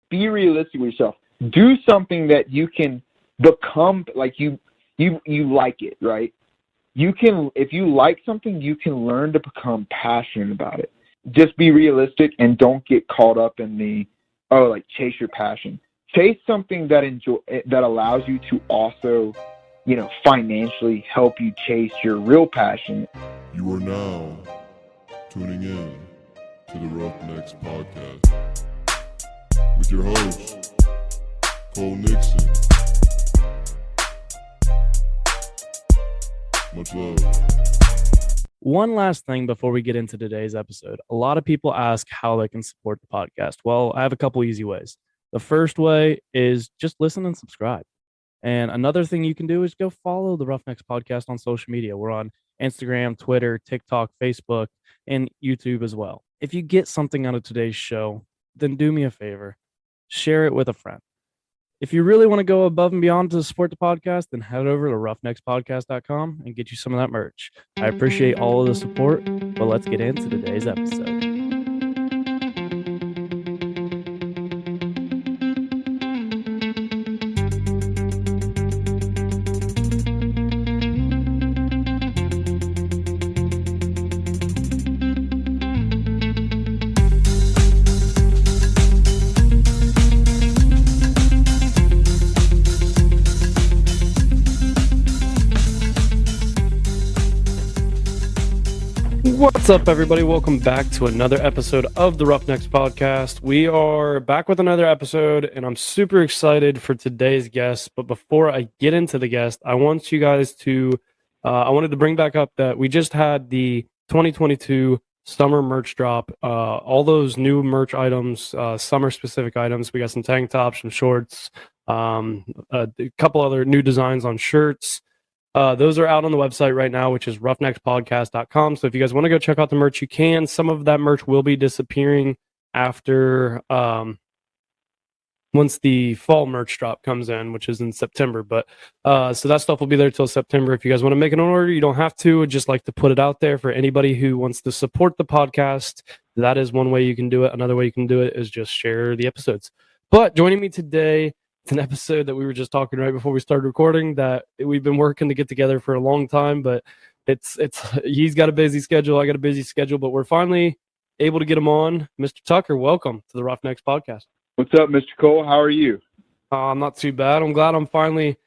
be realistic with yourself. Do something that you can become, like you like it, right? You can, if you like something, you can learn to become passionate about it. Just be realistic and don't get caught up in the, chase your passion. Chase something that allows you to also, financially help you chase your real passion. You are now tuning in to the Roughnecks Podcast with your host, Cole Nixon. Much love. One last thing before we get into today's episode. A lot of people ask how they can support the podcast. Well, I have a couple easy ways. The first way is just listen and subscribe. And another thing you can do is go follow the Roughnecks Podcast on social media. We're on Instagram, Twitter, TikTok, Facebook, and YouTube as well. If you get something out of today's show, then do me a favor. Share it with a friend. If you really want to go above and beyond to support the podcast, then head over to roughneckspodcast.com and get you some of that merch. I appreciate all of the support, but let's get into today's episode. What's up, everybody? Welcome back to another episode of the Roughnecks Podcast. We are back with another episode, and I'm super excited for today's guest. But before I get into the guest, I want you guys to, I wanted to bring back up that we just had the 2022 summer merch drop. All those new merch items, summer-specific items. We got some tank tops, some shorts, a couple other new designs on shirts. Those are out on the website right now, which is roughneckspodcast.com. So if you guys want to go check out the merch, you can. Some of that merch will be disappearing after once the fall merch drop comes in, which is in September. But so that stuff will be there till September. If you guys want to make an order, you don't have to. I'd just like to put it out there for anybody who wants to support the podcast. That is one way you can do it. Another way you can do it is just share the episodes. But joining me today, it's an episode that we were just talking right before we started recording that we've been working to get together for a long time, but it's he's got a busy schedule, I got a busy schedule, but we're finally able to get him on. Mr. Tucker, welcome to the Roughnecks Podcast. What's up, Mr. Cole? How are you? I'm not too bad. I'm glad I'm finally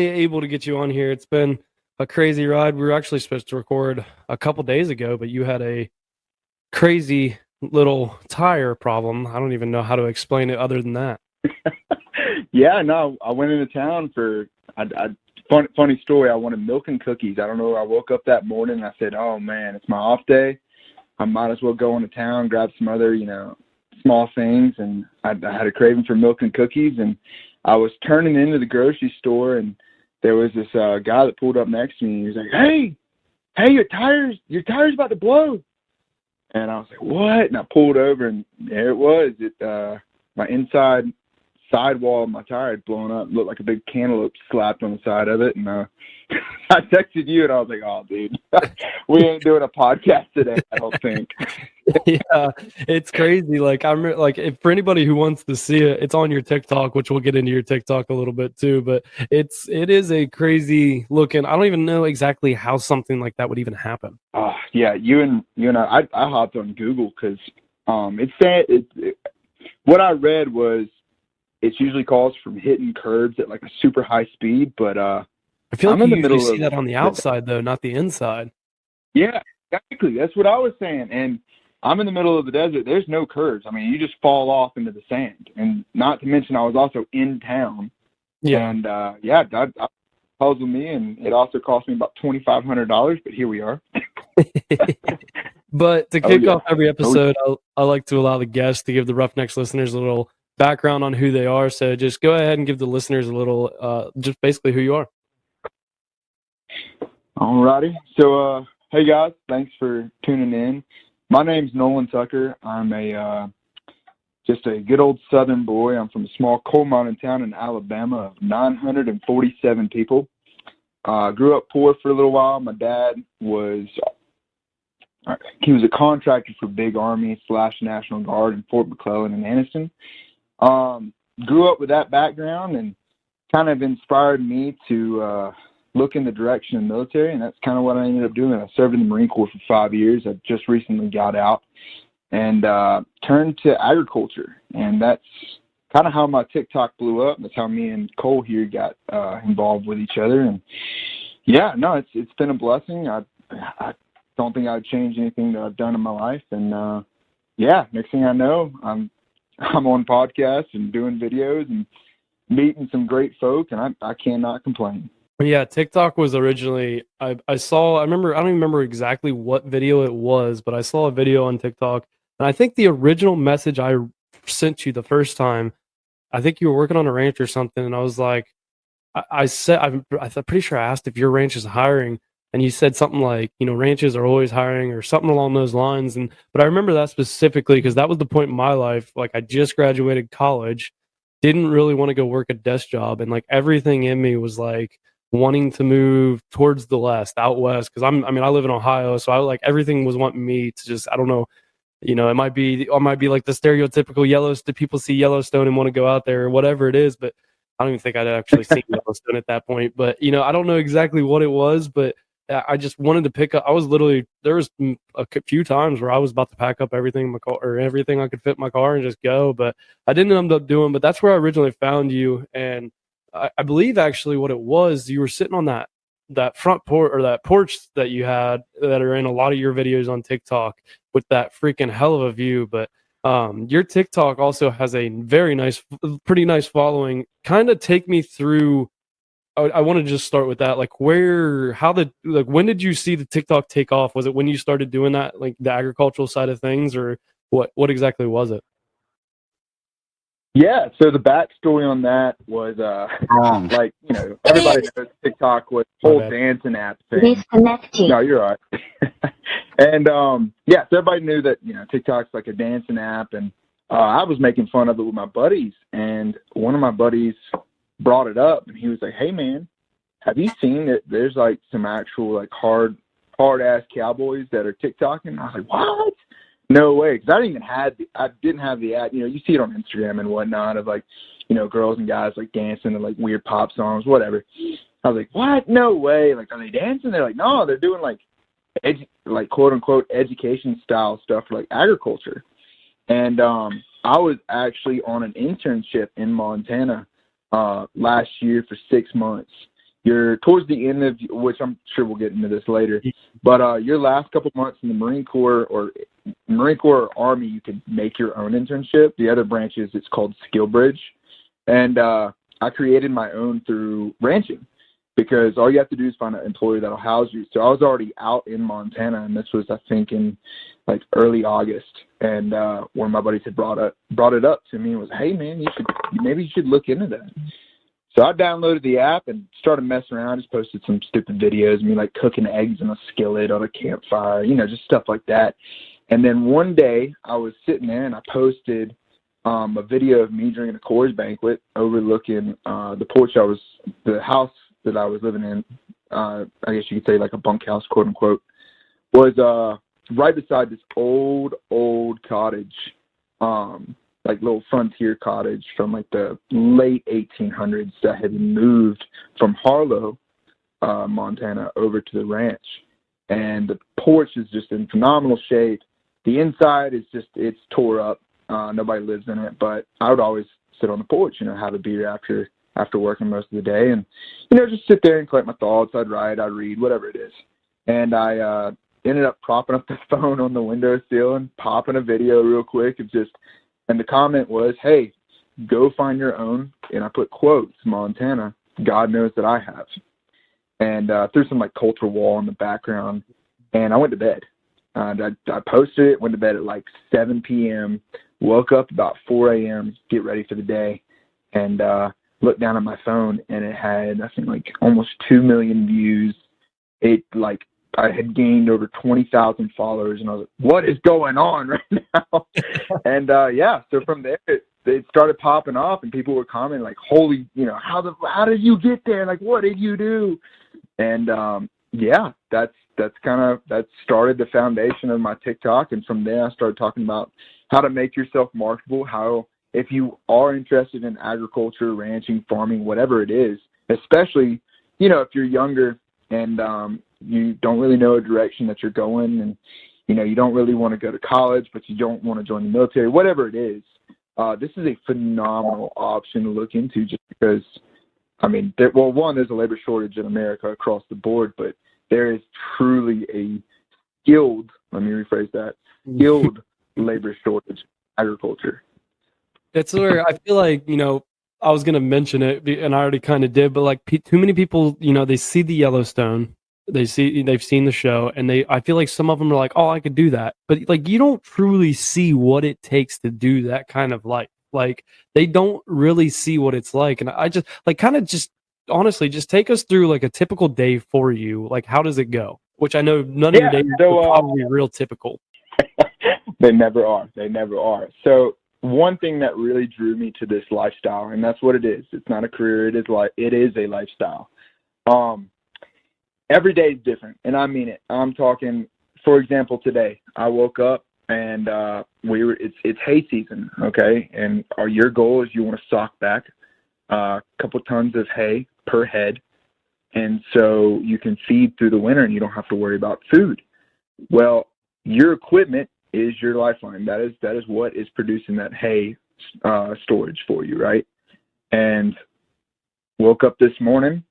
able to get you on here. It's been a crazy ride. We were actually supposed to record a couple days ago, but you had a crazy little tire problem. I don't even know how to explain it other than that. Yeah, no, I went into town for funny story. I wanted milk and cookies. I don't know. I woke up that morning and I said, "Oh man, it's my off day. I might as well go into town, grab some other, small things." And I had a craving for milk and cookies. And I was turning into the grocery store, and there was this guy that pulled up next to me. He was like, "Hey, your tire's about to blow." And I was like, "What?" And I pulled over, and there it was. My inside sidewall of my tire had blown up. It looked like a big cantaloupe slapped on the side of it. And I texted you, and I was like, "Oh, dude, we ain't doing a podcast today, I don't think." Yeah, it's crazy. Like if for anybody who wants to see it, it's on your TikTok, which we'll get into your TikTok a little bit too. But it is a crazy looking. I don't even know exactly how something like that would even happen. Yeah, you and I hopped on Google because it said what I read was it's usually caused from hitting curbs at like a super high speed. But I feel like you usually see that on the outside though, not the inside. Yeah, exactly. That's what I was saying. And I'm in the middle of the desert. There's no curbs. I mean, you just fall off into the sand. And not to mention, I was also in town. Yeah. And that puzzled me, and it also cost me about $2,500. But here we are. But to kick off every episode, I like to allow the guests to give the Roughnecks listeners a little background on who they are. So just go ahead and give the listeners a little, just basically who you are. Alrighty. So, hey guys, thanks for tuning in. My name's Nolan Tucker. I'm just a good old Southern boy. I'm from a small coal mining town in Alabama of 947 people. Grew up poor for a little while. My dad was a contractor for Big Army / National Guard in Fort McClellan and Anniston. Grew up with that background and kind of inspired me to look in the direction of the military, and that's kind of what I ended up doing. I served in the Marine Corps for 5 years. I just recently got out and turned to agriculture, and that's kind of how my TikTok blew up. That's how me and Cole here got involved with each other. And yeah, no, it's been a blessing. I don't think I'd change anything that I've done in my life. And yeah, next thing I know, I'm on podcasts and doing videos and meeting some great folk, and I cannot complain. Yeah, TikTok was originally, I remember, I don't even remember exactly what video it was, but I saw a video on TikTok, and I think the original message I sent you the first time, I think you were working on a ranch or something, and I was like, I'm pretty sure I asked if your ranch is hiring, and you said something like, ranches are always hiring or something along those lines. But I remember that specifically because that was the point in my life. Like, I just graduated college, didn't really want to go work a desk job, and like everything in me was like wanting to move towards the out west, because I live in Ohio, so I like everything was wanting me to just, I don't know, it might be like the stereotypical Yellowstone, people see Yellowstone and want to go out there or whatever it is, but I don't even think I'd actually seen Yellowstone at that point. But I don't know exactly what it was, but I just wanted to pick up. There was a few times where I was about to pack up everything in my car, or everything I could fit in my car, and just go, but I didn't end up doing. But that's where I originally found you, and I believe actually what it was, you were sitting on that front porch, or that porch that you had that are in a lot of your videos on TikTok, with that freaking hell of a view. But your TikTok also has a pretty nice following. Kind of take me through. I want to just start with that. Like, when did you see the TikTok take off? Was it when you started doing that, like the agricultural side of things, or what exactly was it? Yeah, so the backstory on that was, like, everybody knows TikTok was the whole dancing app thing. Disconnecting. No, you're all right. And, yeah, so everybody knew that, TikTok's like a dancing app, and I was making fun of it with my buddies, and one of my buddies brought it up, and he was like, hey, man, have you seen that there's, like, some actual, like, hard-ass cowboys that are TikToking? And I was like, what? No way, because I didn't have the ad. You see it on Instagram and whatnot of, like, girls and guys like dancing to like weird pop songs, whatever. I was like, what? No way. Like, are they dancing? They're like, no, they're doing like quote unquote education style stuff for like agriculture. And I was actually on an internship in Montana last year for 6 months. You're towards the end of, which I'm sure we'll get into this later, but your last couple months in the Marine Corps or Army, you can make your own internship. The other branches, it's called Skill Bridge. And I created my own through ranching, because all you have to do is find an employer that'll house you. So I was already out in Montana, and this was, I think, in like early August. And one of my buddies had brought it up to me and was, hey, man, maybe you should look into that. So I downloaded the app and started messing around. Just posted some stupid videos of me like cooking eggs in a skillet on a campfire, just stuff like that. And then one day I was sitting there and I posted a video of me drinking a Coors Banquet overlooking the house that I was living in. I guess you could say like a bunkhouse, quote unquote, was right beside this old cottage, like little frontier cottage from like the late 1800s that had been moved from Harlow, Montana, over to the ranch. And the porch is just in phenomenal shape. The inside is it's tore up. Nobody lives in it, but I would always sit on the porch, have a beer after working most of the day, and just sit there and collect my thoughts. I'd write, I'd read, whatever it is. And I ended up propping up the phone on the windowsill and popping a video real quick and the comment was, hey, go find your own, and I put quotes, Montana, God knows that I have. And threw some like cultural wall in the background, and I went to bed. I posted it, went to bed at like 7 p.m., woke up about 4 a.m., get ready for the day, and looked down at my phone, and it had, I think, like almost 2 million views. I had gained over 20,000 followers, and I was like, what is going on right now? And yeah, so from there, it started popping off, and people were commenting like, holy, how did you get there? Like, what did you do? And yeah, that started the foundation of my TikTok. And from there, I started talking about how to make yourself marketable, how if you are interested in agriculture, ranching, farming, whatever it is, especially, if you're younger and you don't really know a direction that you're going, and, you don't really want to go to college, but you don't want to join the military, whatever it is, this is a phenomenal option to look into, just because, there's a labor shortage in America across the board, but there is truly a skilled labor shortage in agriculture. It's where I feel like, I was going to mention it, and I already kind of did, but like too many people, they see the Yellowstone, they've seen the show, and I feel like some of them are like, oh, I could do that. But like, you don't truly see what it takes to do that kind of life. Like, they don't really see what it's like. And I just like honestly, just take us through like a typical day for you. Like, how does it go? Which I know none of your days are probably real typical. They never are. So one thing that really drew me to this lifestyle, and that's what it is. It's not a career. It is a lifestyle. Every day is different, and I mean it. I'm talking, for example, today I woke up and it's hay season, okay? And your goal is you want to sock back a couple tons of hay per head, and so you can feed through the winter and you don't have to worry about food. Well, your equipment is your lifeline. That is what is producing that hay storage for you, right? And woke up this morning,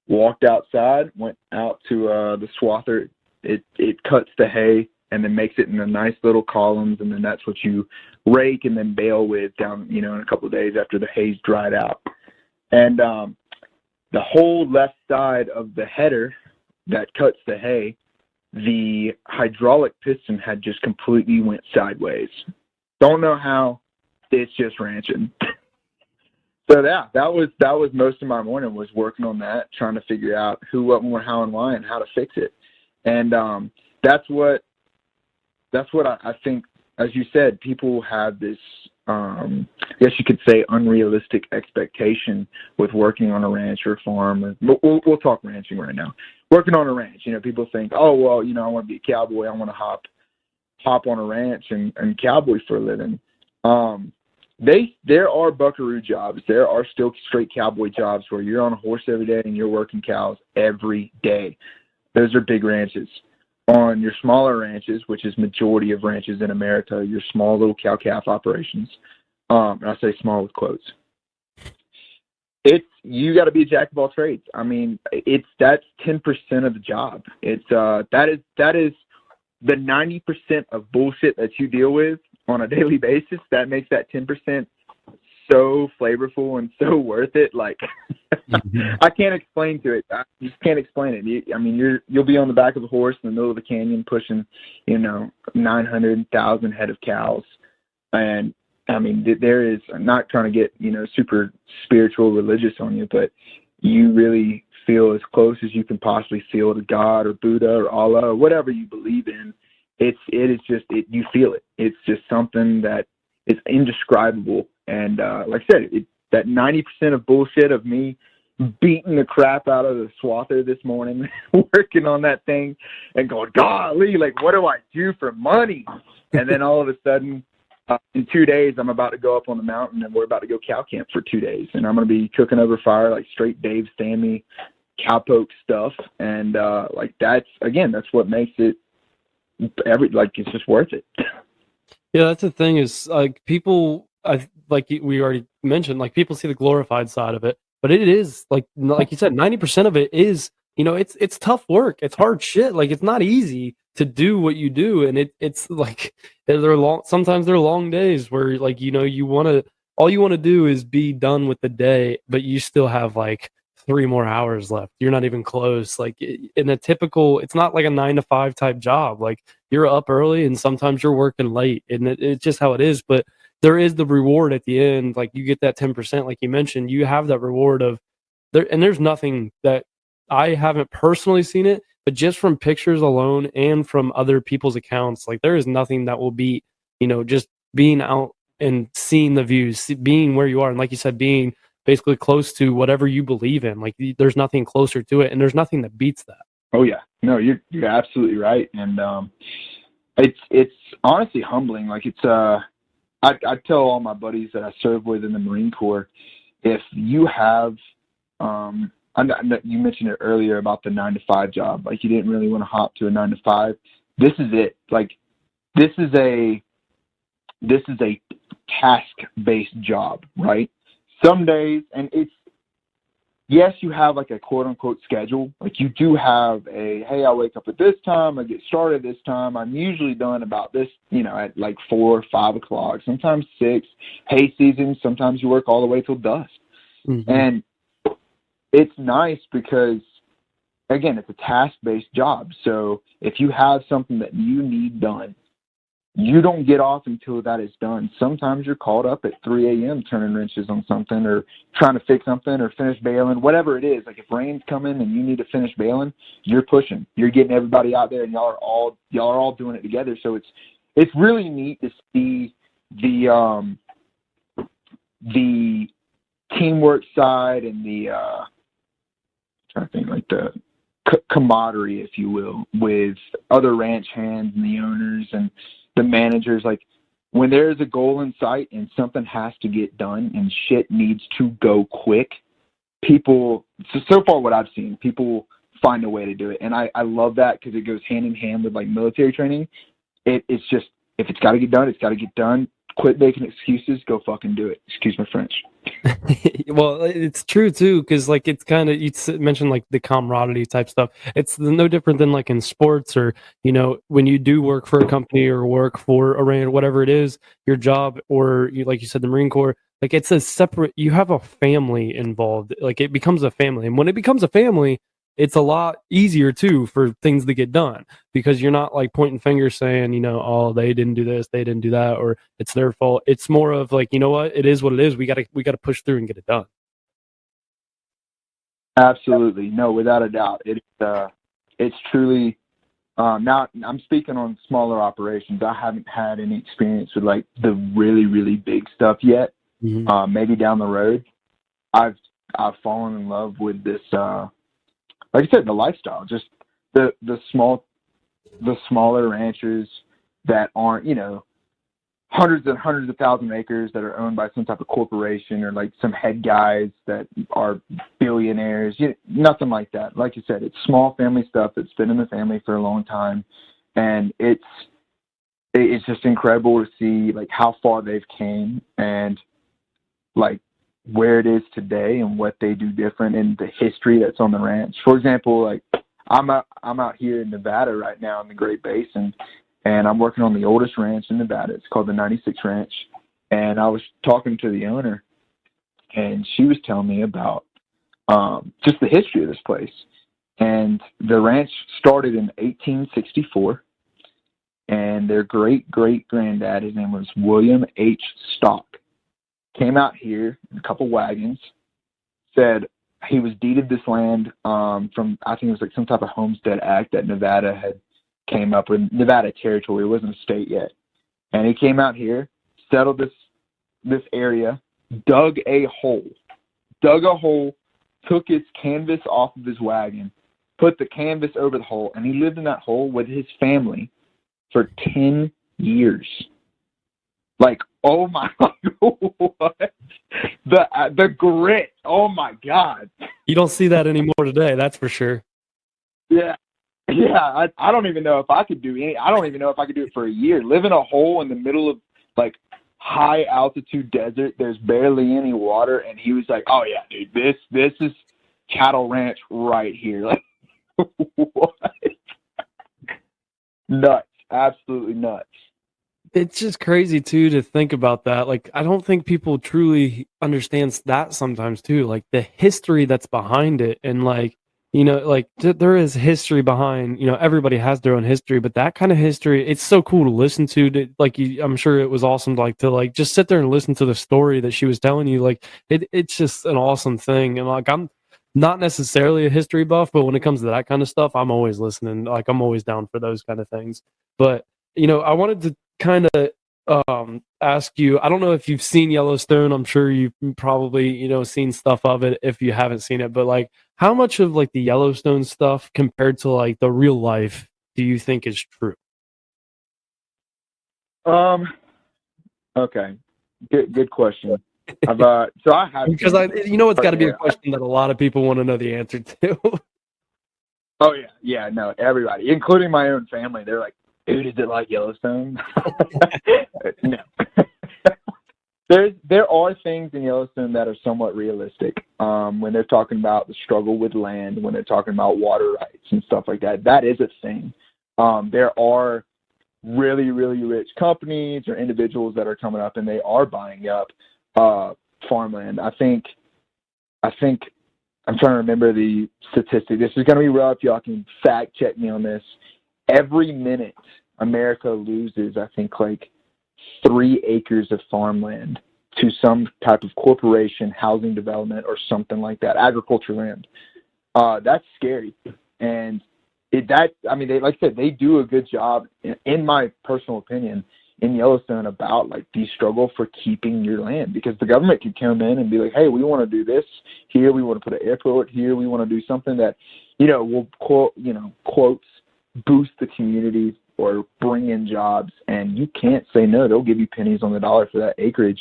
walked outside, went out to the swather. It cuts the hay and then makes it into nice little columns, and then that's what you rake and then bale with down, in a couple of days after the hay's dried out. And the whole left side of the header that cuts the hay, the hydraulic piston had just completely went sideways. Don't know how. It's just ranching. So that was most of my morning, was working on that, trying to figure out who, what, when, how, and why, and how to fix it. And that's what I think. As you said, people have this, I guess you could say, unrealistic expectation with working on a ranch or farm. We'll talk ranching right now. Working on a ranch, people think, oh, well, I want to be a cowboy. I want to hop on a ranch and cowboy for a living. There are buckaroo jobs. There are still straight cowboy jobs where you're on a horse every day and you're working cows every day. Those are big ranches. On your smaller ranches, which is majority of ranches in America, your small little cow-calf operations, and I say small with quotes, you got to be a jack of all trades. I mean, that's 10% of the job. That is the 90% of bullshit that you deal with on a daily basis. That makes that 10% so flavorful and so worth it. Like, I can't explain to it. I just can't explain it. You'll be on the back of a horse in the middle of the canyon pushing, 900,000 head of cows. And there is, I'm not trying to get, super spiritual, religious on you, but you really feel as close as you can possibly feel to God or Buddha or Allah or whatever you believe in. You feel it. It's just something that is indescribable. And like I said, that 90% of bullshit of me beating the crap out of the swather this morning, working on that thing and going, golly, like, what do I do for money? And then all of a sudden, in 2 days, I'm about to go up on the mountain and we're about to go cow camp for 2 days. And I'm going to be cooking over fire, like straight Dave Stanley cowpoke stuff. And that's what makes it it's just worth it. Yeah, that's the thing is, like, people, like we already mentioned, like, people see the glorified side of it, but it is like you said, 90% of it is, it's tough work. It's hard shit. Like, it's not easy to do what you do. And it's like, sometimes they're long days where, like, all you want to do is be done with the day, but you still have like 3 more hours left. You're not even close. Like, in a typical, it's not like a 9-to-5 type job. Like, you're up early and sometimes you're working late, and it's just how it is. But there is the reward at the end. Like, you get that 10%, like you mentioned, you have that reward of there. And there's nothing that, I haven't personally seen it, but just from pictures alone and from other people's accounts, like, there is nothing that will beat, just being out and seeing the views, being where you are. And like you said, being basically close to whatever you believe in. Like, there's nothing closer to it, and there's nothing that beats that. Oh yeah, no, you're absolutely right. And it's honestly humbling. Like, I tell all my buddies that I serve with in the Marine Corps, if you have, you mentioned it earlier about the 9-to-5 job. Like, you didn't really want to hop to a 9-to-5. This is it. Like, this is a task-based job, right? Some days, and yes, you have like a quote unquote schedule. Like, you do have hey, I wake up at this time, I get started this time. I'm usually done about this, at like 4 or 5 o'clock, sometimes 6. Hay season, sometimes you work all the way till dusk. Mm-hmm. And it's nice because, again, it's a task-based job. So if you have something that you need done, you don't get off until that is done. Sometimes you're called up at 3 a.m. turning wrenches on something or trying to fix something or finish baling, whatever it is. Like, if rain's coming and you need to finish baling, you're pushing. You're getting everybody out there, and y'all are all doing it together. So it's really neat to see the teamwork side and the trying to think, like the camaraderie, if you will, with other ranch hands and the owners and the managers. Like, when there's a goal in sight and something has to get done and shit needs to go quick, people, so far what I've seen, people find a way to do it. And I love that because it goes hand in hand with like military training. It's just, if it's got to get done, it's got to get done. Quit making excuses. Go fucking do it. Excuse my French. Well, it's true too, because like it's kind of, you mentioned like the camaraderie type stuff. It's no different than like in sports, or when you do work for a company or work for a ranch, whatever it is, your job, or like you said, the Marine Corps. Like, it's a separate. You have a family involved. Like, it becomes a family, and when it becomes a family, it's a lot easier too for things to get done, because you're not like pointing fingers saying, oh, they didn't do this, they didn't do that, or it's their fault. It's more of like, you know what, it is what it is. We gotta push through and get it done. Absolutely. No, without a doubt. It's truly, now I'm speaking on smaller operations. I haven't had any experience with like the really, really big stuff yet. Mm-hmm. Maybe down the road. I've fallen in love with this, like I said, the lifestyle, just the smaller ranchers that aren't, hundreds and hundreds of thousand acres that are owned by some type of corporation or like some head guys that are billionaires, nothing like that. Like you said, it's small family stuff that's been in the family for a long time. And it's just incredible to see like how far they've came and like where it is today and what they do different and the history that's on the ranch. For example, like I'm out here in Nevada right now in the Great Basin, and I'm working on the oldest ranch in Nevada. It's called the 96 Ranch. And I was talking to the owner, and she was telling me about just the history of this place. And the ranch started in 1864, and their great-great-granddad, his name was William H. Stock, came out here in a couple wagons, said he was deeded this land from, I think it was like some type of homestead act that Nevada had came up with, Nevada territory. It wasn't a state yet. And he came out here, settled this area, dug a hole, took his canvas off of his wagon, put the canvas over the hole, and he lived in that hole with his family for 10 years. Like, oh my God, what? The grit, oh my God. You don't see that anymore today, that's for sure. Yeah, I don't even know if I could do I don't even know if I could do it for a year. Live in a hole in the middle of, like, high altitude desert, there's barely any water, and he was like, oh yeah, dude, this is cattle ranch right here. Like, what? Nuts, absolutely nuts. It's just crazy too to think about that. Like, I don't think people truly understands that sometimes too, like the history that's behind it. And like, like there is history behind, everybody has their own history, but that kind of history, it's so cool to listen to. Like, I'm sure it was awesome to just sit there and listen to the story that she was telling you. Like, it's just an awesome thing. And like, I'm not necessarily a history buff, but when it comes to that kind of stuff, I'm always listening. Like, I'm always down for those kind of things. But I wanted to kind of ask you, I don't know if you've seen Yellowstone. I'm sure you've probably, seen stuff of it if you haven't seen it, but like, how much of like the Yellowstone stuff compared to like the real life do you think is true? Okay. Good question. So I have Because it's got to be a question that a lot of people want to know the answer to. Oh yeah, no, everybody, including my own family, they're like, "Dude, is it like Yellowstone?" No. There are things in Yellowstone that are somewhat realistic. When they're talking about the struggle with land, when they're talking about water rights and stuff like that, that is a thing. There are really, really rich companies or individuals that are coming up and they are buying up farmland. I think I'm trying to remember the statistic. This is going to be rough. Y'all can fact check me on this. Every minute America loses, I think, like 3 acres of farmland to some type of corporation, housing development, or something like that, agriculture land. That's scary. And they, like I said, they do a good job, in my personal opinion, in Yellowstone about like the struggle for keeping your land, because the government could come in and be like, hey, we want to do this here. We want to put an airport here. We want to do something that, will quotes boost the community or bring in jobs, and you can't say no. They'll give you pennies on the dollar for that acreage.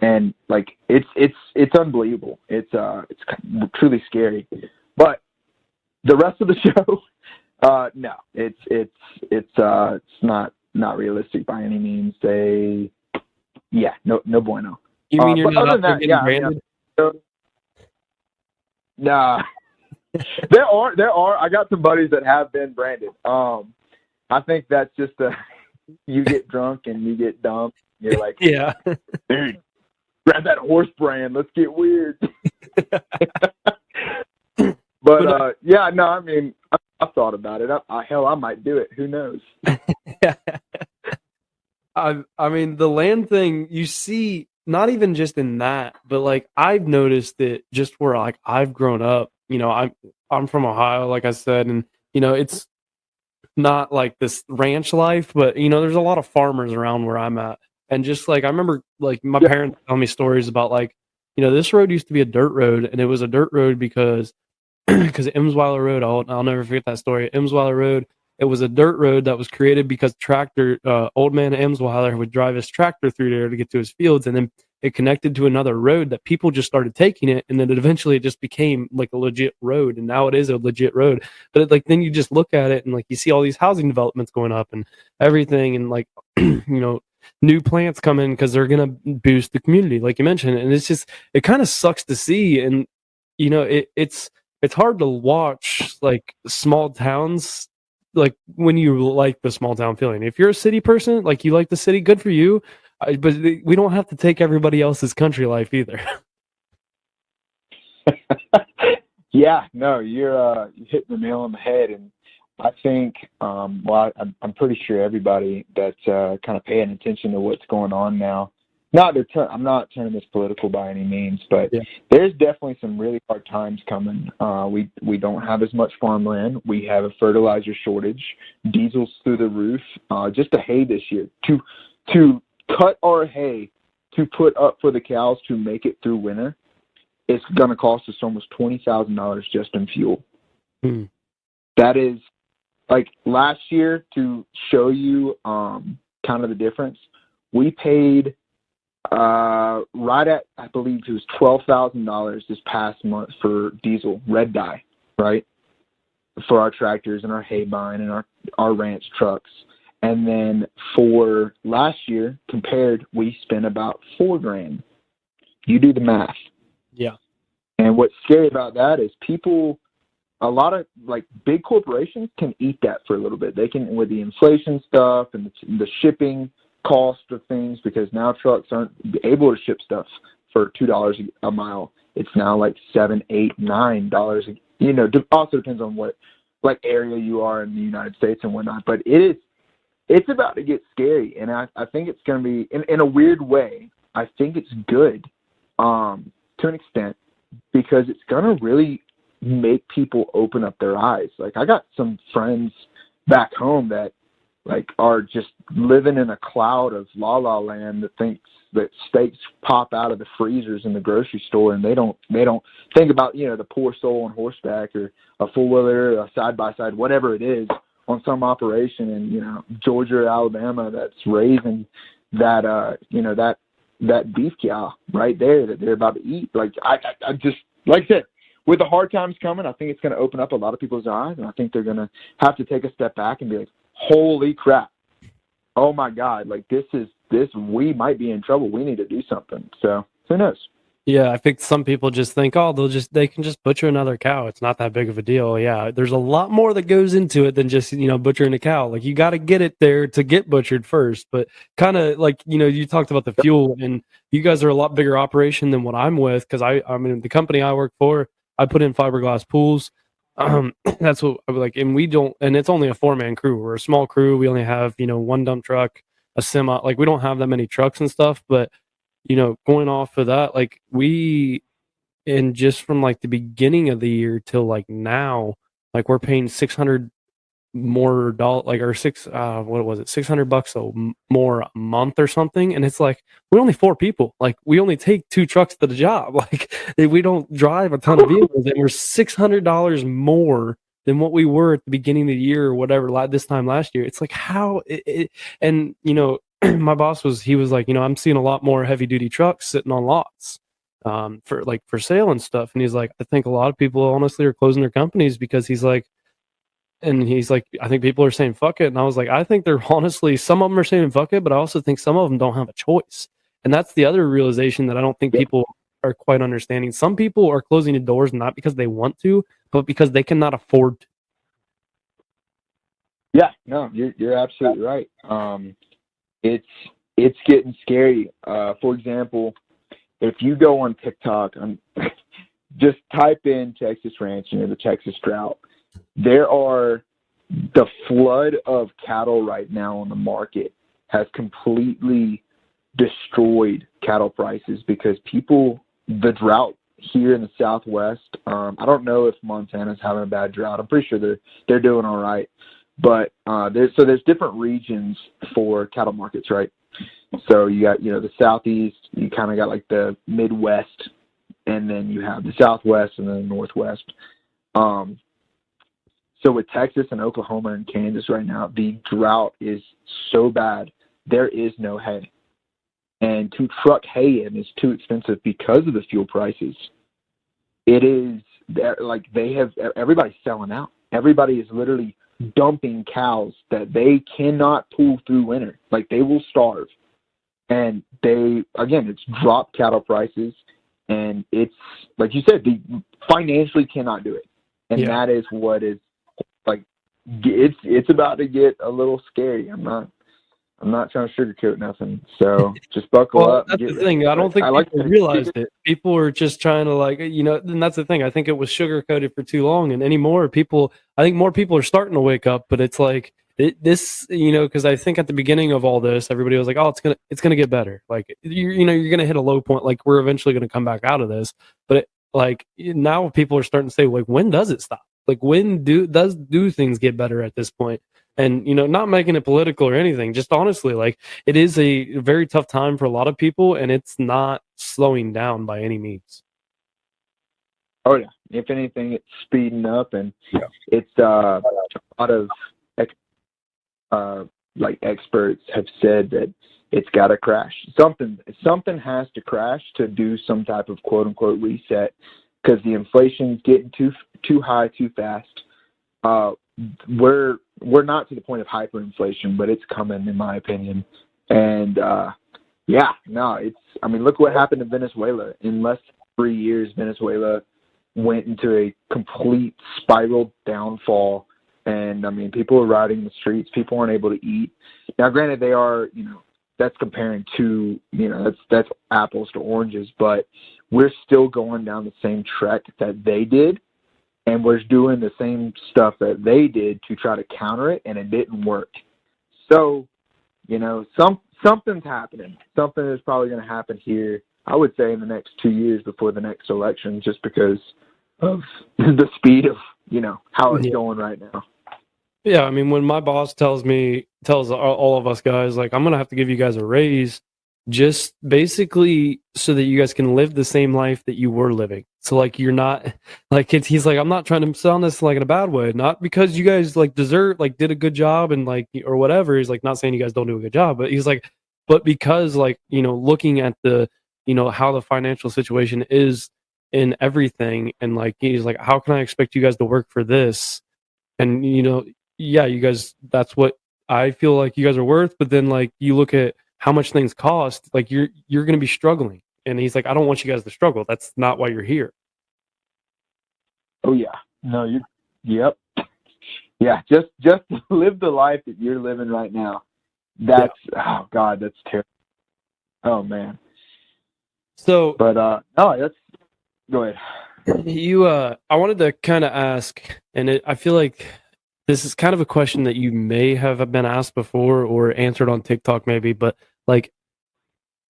And like, it's unbelievable. It's truly scary. But the rest of the show, no, it's not realistic by any means. No bueno. You mean you're not other than that, branded? Nah. There are. I got some buddies that have been branded. I think that's just you get drunk and you get dumb. You're like, yeah, dude, grab that horse brand. Let's get weird. But yeah, no, I mean, I've thought about it. I might do it. Who knows? I mean, the land thing, you see, not even just in that, but like I've noticed it just where like I've grown up. I'm from Ohio, like I said, and it's not like this ranch life, but there's a lot of farmers around where I'm at, and just like I remember, like my parents tell me stories about like, this road used to be a dirt road, and it was a dirt road because Emsweiler Road, I'll never forget that story. Emsweiler Road, it was a dirt road that was created because old man Emsweiler would drive his tractor through there to get to his fields, and then it connected to another road that people just started taking it, and then eventually it just became like a legit road, and now it is a legit road. But then you just look at it and like you see all these housing developments going up and everything, and like new plants come in because they're gonna boost the community, like you mentioned, and it kind of sucks to see, and it's hard to watch like small towns, like when you like the small town feeling. If you're a city person, like you like the city, good for you. But we don't have to take everybody else's country life either. Yeah, no, you're hitting the nail on the head, and I think, I'm pretty sure everybody that's kind of paying attention to what's going on now. I'm not turning this political by any means, but there's definitely some really hard times coming. We don't have as much farmland. We have a fertilizer shortage. Diesel's through the roof. Just the hay this year to cut our hay to put up for the cows to make it through winter, it's going to cost us almost $20,000 just in fuel. That is, like, last year, to show you kind of the difference, we paid right at, I believe it was $12,000 this past month for diesel, red dye, right, for our tractors and our hay bine and our ranch trucks. And then for last year, compared, we spent about $4,000. You do the math. Yeah. And what's scary about that is a lot of like big corporations can eat that for a little bit. They can, with the inflation stuff and the shipping cost of things, because now trucks aren't able to ship stuff for $2 a mile. It's now like $7, $8, $9. Also depends on what like area you are in the United States and whatnot. But it's about to get scary, and I think it's going to be, in a weird way, I think it's good to an extent, because it's going to really make people open up their eyes. Like, I got some friends back home that like are just living in a cloud of la la land, that thinks that steaks pop out of the freezers in the grocery store, and they don't think about the poor soul on horseback or a four-wheeler, a side-by-side, whatever it is, on some operation in Georgia or Alabama that's raising that that beef cow right there that they're about to eat. Like I just, like I said, with the hard times coming, I think it's going to open up a lot of people's eyes, and I think they're going to have to take a step back and be like, holy crap, oh my God, like this, we might be in trouble. We need to do something. So who knows? Yeah, I think some people just think, oh, they can just butcher another cow. It's not that big of a deal. Yeah, there's a lot more that goes into it than just, butchering a cow. Like, you got to get it there to get butchered first. But kind of like, you talked about the fuel, and you guys are a lot bigger operation than what I'm with, because I mean, the company I work for, I put in fiberglass pools. That's what I like, and it's only a 4-man crew. We're a small crew. We only have, one dump truck, a semi. Like, we don't have that many trucks and stuff, but going off of that, like and just from like the beginning of the year till like now, like we're paying $600 more like our $600 more a month or something, and it's like we're only 4 people. Like, we only take 2 trucks to the job. Like, we don't drive a ton of vehicles, and we're $600 more than what we were at the beginning of the year or whatever this time last year. It's like how and my boss was like, I'm seeing a lot more heavy duty trucks sitting on lots for sale and stuff. And he's like, I think a lot of people honestly are closing their companies because he's like, I think people are saying fuck it. And I was like, I think they're honestly, some of them are saying fuck it, but I also think some of them don't have a choice. And that's the other realization that I don't think people are quite understanding. Some people are closing the doors not because they want to, but because they cannot afford to. Yeah, no, you're absolutely right. It's getting scary. For example, if you go on TikTok, just type in Texas ranch, the Texas drought. There are the flood of cattle right now on the market has completely destroyed cattle prices because the drought here in the Southwest. I don't know if Montana's having a bad drought. I'm pretty sure they're doing all right. But there's different regions for cattle markets, right? So you got, the Southeast, you kind of got like the Midwest, and then you have the Southwest and then the Northwest. So with Texas and Oklahoma and Kansas right now, the drought is so bad, there is no hay. And to truck hay in is too expensive because of the fuel prices. It is, like, everybody's selling out. Everybody is literally dumping cows that they cannot pull through winter. Like, they will starve. And it's dropped cattle prices, and it's, like you said, they financially cannot do it. And that is what is, like, it's about to get a little scary. I'm not trying to sugarcoat nothing. So just buckle up. That's the thing. I don't think people realized it. People are just trying to, like, and that's the thing. I think it was sugarcoated for too long. And I think more people are starting to wake up, but it's like because I think at the beginning of all this, everybody was like, oh, it's going to get better. Like, you're going to hit a low point. Like, we're eventually going to come back out of this. But now people are starting to say, like, when does it stop? Like, when do things get better at this point? And, not making it political or anything, just honestly, like, it is a very tough time for a lot of people, and it's not slowing down by any means. Oh, yeah. If anything, it's speeding up, and it's a lot of experts have said that it's got to crash. Something has to crash to do some type of quote unquote reset, because the inflation's getting too high too fast. We're not to the point of hyperinflation, but it's coming, in my opinion. And look what happened to Venezuela. In less than 3 years, Venezuela went into a complete spiral downfall. And people are riding the streets. People aren't able to eat. Now, granted, they are, that's comparing to, that's apples to oranges, but we're still going down the same trek that they did. And we're doing the same stuff that they did to try to counter it, and it didn't work. So, something's happening. Something is probably going to happen here, I would say, in the next 2 years before the next election, just because of the speed of, how it's going right now. Yeah, when my boss tells all of us guys, like, I'm going to have to give you guys a raise, just basically so that you guys can live the same life that you were living. So, like, you're not, like, he's like, I'm not trying to sound this, like, in a bad way, not because you guys, like, did a good job and, like, or whatever. He's like, not saying you guys don't do a good job, but he's like, But because, like, looking at the, how the financial situation is in everything, and like he's like, how can I expect you guys to work for this? And yeah, you guys, that's what I feel like you guys are worth. But then, like, you look at how much things cost, like you're going to be struggling. And he's like, I don't want you guys to struggle. That's not why you're here. Oh yeah, no, yep, yeah. Just live the life that you're living right now. That's Oh God, that's terrible. Oh man. So, but no, that's go ahead. I wanted to kind of ask, and I feel like this is kind of a question that you may have been asked before or answered on TikTok maybe, but like,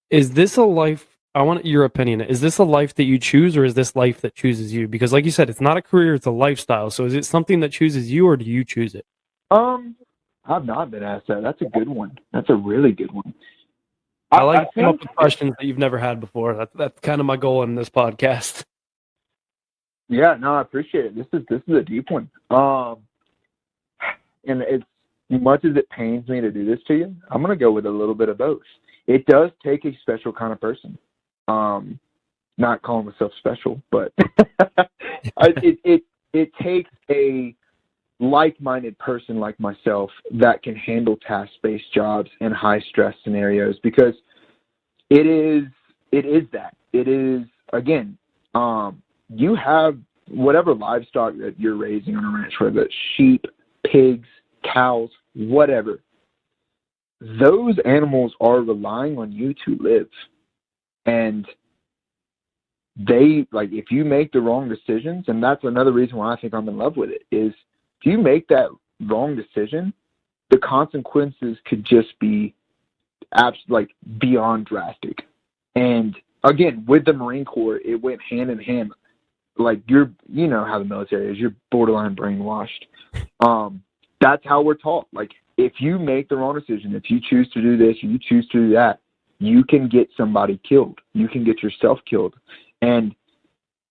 is this a life? I want your opinion. Is this a life that you choose, or is this life that chooses you? Because like you said, it's not a career, it's a lifestyle. So is it something that chooses you, or do you choose it? I've not been asked that. That's a good one. That's a really good one. I like to come up with questions that you've never had before. That's kind of my goal in this podcast. Yeah, no, I appreciate it. This is a deep one. And it's, as much as it pains me to do this to you, I'm gonna go with a little bit of both. It does take a special kind of person. Not calling myself special, but it takes a like-minded person like myself that can handle task-based jobs and high-stress scenarios, because it is that. It is, again, you have whatever livestock that you're raising on a ranch, whether it's sheep, pigs, cows, whatever. Those animals are relying on you to live. And they, like, if you make the wrong decisions, and that's another reason why I think I'm in love with it, is if you make that wrong decision, the consequences could just be beyond drastic. And again, with the Marine Corps, it went hand in hand. Like, you know how the military is, you're borderline brainwashed. That's how we're taught. Like, if you make the wrong decision, if you choose to do this, you choose to do that, you can get somebody killed. You can get yourself killed. And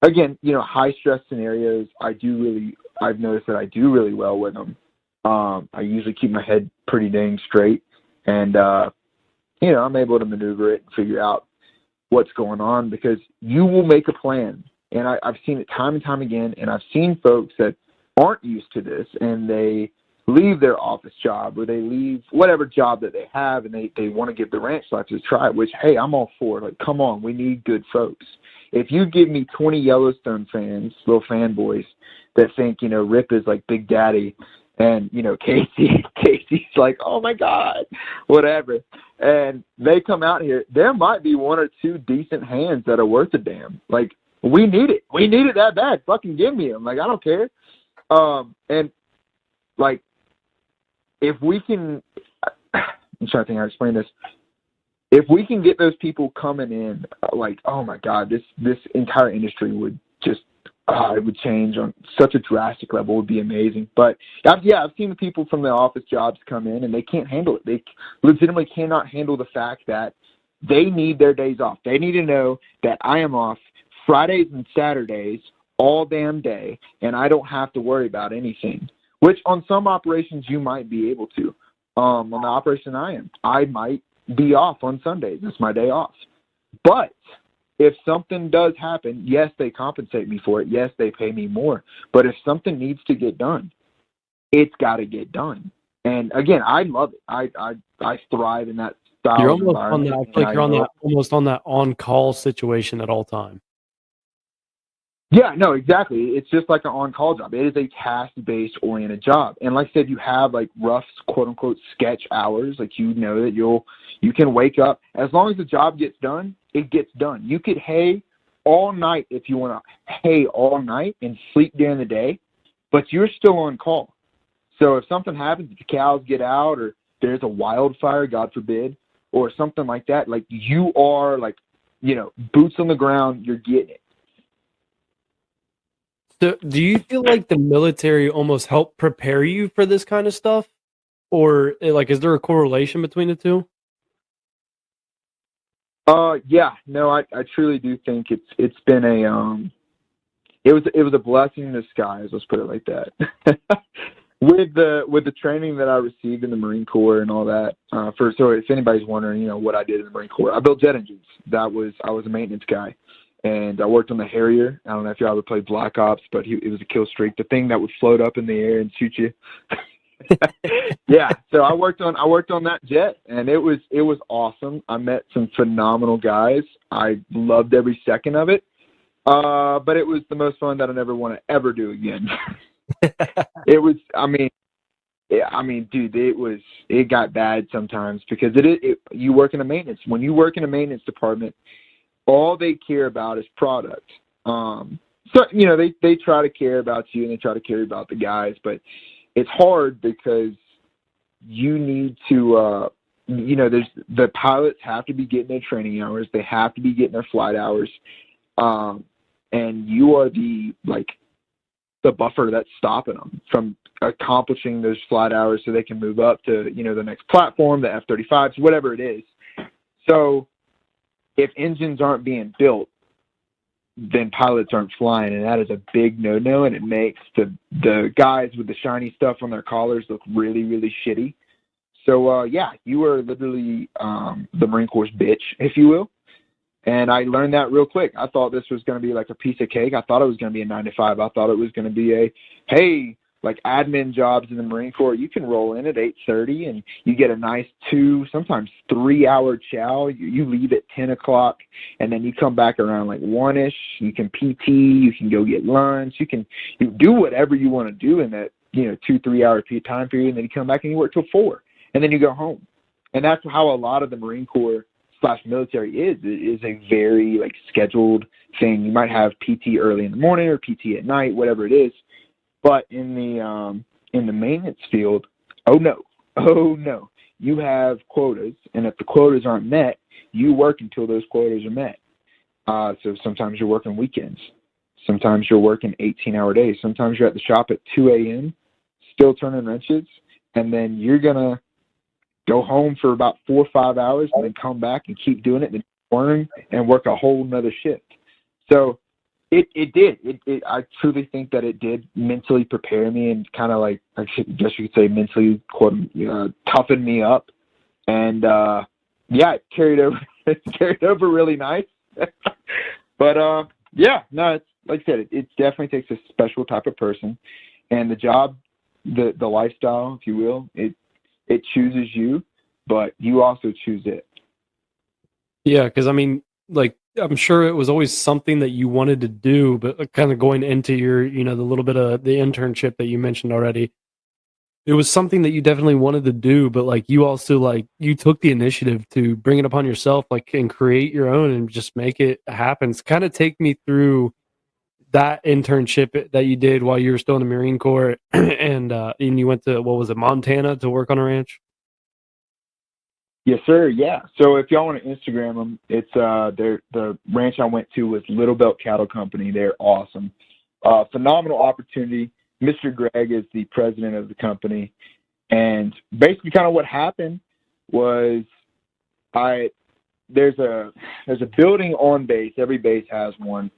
again, high stress scenarios, I've noticed that I do really well with them. I usually keep my head pretty dang straight, and I'm able to maneuver it and figure out what's going on, because you will make a plan. And I've seen it time and time again, and I've seen folks that aren't used to this, and they leave their office job, or they leave whatever job that they have, and they want to give the ranch life a try, which, hey, I'm all for it. Like, come on, we need good folks. If you give me 20 Yellowstone fans, little fanboys, that think, Rip is like Big Daddy, and, Casey's like, oh my God, whatever, and they come out here, there might be one or two decent hands that are worth a damn. Like, we need it. We need it that bad. Fucking give me them. Like, I don't care. And, like, if we can, I'm trying to think how to explain this. If we can get those people coming in, like, oh my God, this entire industry would just, it would change on such a drastic level. It would be amazing. But I've seen the people from the office jobs come in, and they can't handle it. They legitimately cannot handle the fact that they need their days off. They need to know that I am off Fridays and Saturdays all damn day, and I don't have to worry about anything. Which on some operations you might be able to. On the operation I might be off on Sundays. It's my day off. But if something does happen, yes, they compensate me for it. Yes, they pay me more. But if something needs to get done, it's got to get done. And again, I love it. I thrive in that style. You're almost on that. I feel like you're almost on that on-call situation at all time. Yeah, no, exactly. It's just like an on-call job. It is a task-based oriented job. And like I said, you have like rough, quote-unquote, sketch hours. Like, that you can wake up. As long as the job gets done, it gets done. You could hay all night if you want to hay all night and sleep during the day, but you're still on call. So if something happens, if the cows get out, or there's a wildfire, God forbid, or something like that, like, you are like, boots on the ground, you're getting it. So do you feel like the military almost helped prepare you for this kind of stuff? Or, like, is there a correlation between the two? Yeah, no, I truly do think it's been it was a blessing in disguise, let's put it like that. With the training that I received in the Marine Corps and all that, so if anybody's wondering, what I did in the Marine Corps, I built jet engines. I was a maintenance guy, and I worked on the Harrier. I don't know if you ever played Black Ops, but it was a kill streak, the thing that would float up in the air and shoot you. Yeah, so I worked on that jet, and it was awesome. I met some phenomenal guys. I loved every second of it, but it was the most fun that I never want to ever do again. It was, dude, it got bad sometimes because you work in a maintenance. When you work in a maintenance department, all they care about is product. So, they try to care about you and they try to care about the guys, but it's hard because you need to, the pilots have to be getting their training hours. They have to be getting their flight hours. And you are the buffer that's stopping them from accomplishing those flight hours so they can move up to, the next platform, the F-35s, whatever it is. So if engines aren't being built, then pilots aren't flying, and that is a big no-no, and it makes the guys with the shiny stuff on their collars look really, really shitty. So, you are literally the Marine Corps' bitch, if you will. And I learned that real quick. I thought this was going to be like a piece of cake. I thought it was going to be a 9 to 5. I thought it was going to be admin jobs in the Marine Corps. You can roll in at 8:30 and you get a nice 2, sometimes 3-hour chow. You leave at 10 o'clock and then you come back around like 1-ish. You can PT, you can go get lunch. You do whatever you want to do in that, 2-3 hour time period. And then you come back and you work till 4 and then you go home. And that's how a lot of the Marine Corps /military is a very scheduled thing. You might have PT early in the morning or PT at night, whatever it is. But in the maintenance field, oh no, you have quotas, and if the quotas aren't met, you work until those quotas are met. So sometimes you're working weekends, sometimes you're working 18-hour days, sometimes you're at the shop at 2 a.m. still turning wrenches, and then you're gonna go home for about 4 or 5 hours and then come back and keep doing it, and learn and work a whole nother shift. So it did. I truly think that it did mentally prepare me and kind of I guess you could say mentally toughen me up. And it carried over. It carried over really nice. But it's like I said, it definitely takes a special type of person, and the job, the lifestyle, if you will, it chooses you, but you also choose it. Yeah, because I'm sure it was always something that you wanted to do, but kind of going into your, the little bit of the internship that you mentioned already, it was something that you definitely wanted to do, but you also you took the initiative to bring it upon yourself, and create your own and just make it happen. So kind of take me through that internship that you did while you were still in the Marine Corps, and you went to, what was it, Montana, to work on a ranch? Yes, sir. Yeah. So if y'all want to Instagram them, it's the ranch I went to was Litte Belt Cattle Company. They're awesome. Phenomenal opportunity. Mr. Greg is the president of the company, and basically kind of what happened was there's a building on base. Every base has one.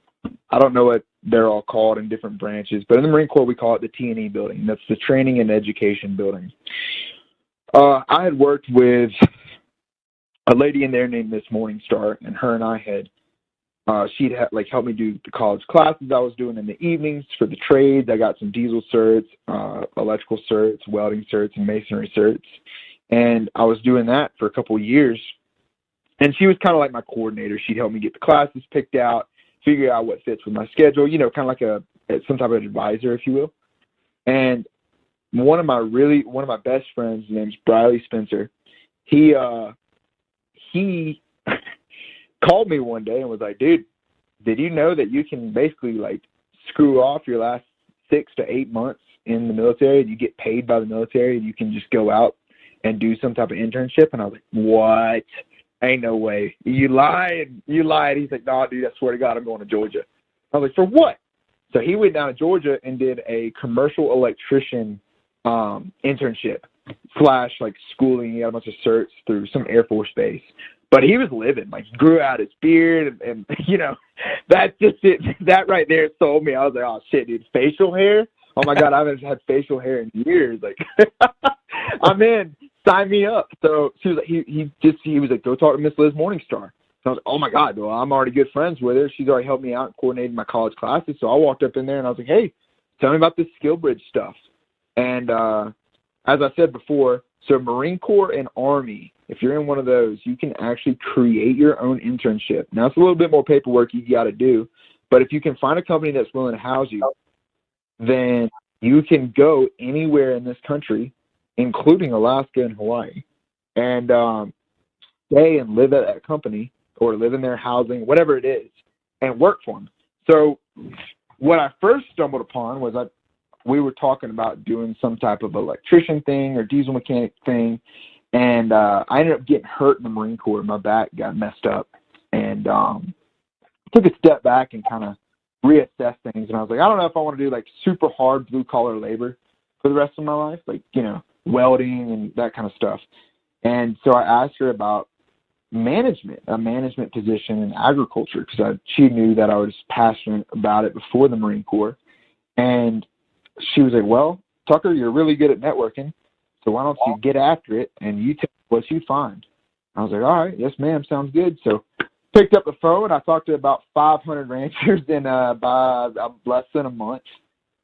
I don't know what they're all called in different branches, but in the Marine Corps we call it the T&E building. That's the Training and Education building. I had worked with a lady in there named Miss Morningstar, and her and I had she'd helped me do the college classes I was doing in the evenings for the trades. I got some diesel certs, electrical certs, welding certs, and masonry certs, and I was doing that for a couple of years. And she was kind of like my coordinator. She'd help me get the classes picked out, figure out what fits with my schedule, kind of like some type of advisor, if you will. And one of my best friends, his name's Briley Spencer. He called me one day and was like, dude, did you know that you can basically screw off your last 6 to 8 months in the military and you get paid by the military and you can just go out and do some type of internship? And I was like, what? Ain't no way. You lied. He's like, nah, dude, I swear to God, I'm going to Georgia. I was like, for what? So he went down to Georgia and did a commercial electrician internship / schooling. He got a bunch of certs through some Air Force base. But he was living, grew out his beard, and that's just it. That right there sold me. I was like, oh, shit, dude, facial hair? Oh my God, I haven't had facial hair in years. Like, I'm in. Sign me up. So she was like, he was like, go talk to Miss Liz Morningstar. So I was like, oh my God, well, I'm already good friends with her. She's already helped me out and coordinated my college classes. So I walked up in there and I was like, hey, tell me about this SkillBridge stuff. And as I said before, so Marine Corps and Army, if you're in one of those, you can actually create your own internship. Now, it's a little bit more paperwork you got to do, but if you can find a company that's willing to house you, then you can go anywhere in this country, including Alaska and Hawaii, and stay and live at that company or live in their housing, whatever it is, and work for them. So what I first stumbled upon was we were talking about doing some type of electrician thing or diesel mechanic thing, and I ended up getting hurt in the Marine Corps. My back got messed up, and took a step back and kind of reassess things. And I was like, I don't know if I want to do like super hard blue collar labor for the rest of my life, like, you know, welding and that kind of stuff. And so I asked her about a management position in agriculture, because she knew that I was passionate about it before the Marine Corps. And she was like, well, Tucker, you're really good at networking, so why don't you get after it and you tell me what you find. I was like, all right, yes, ma'am, sounds good. So picked up the phone. I talked to about 500 ranchers in by less than a month.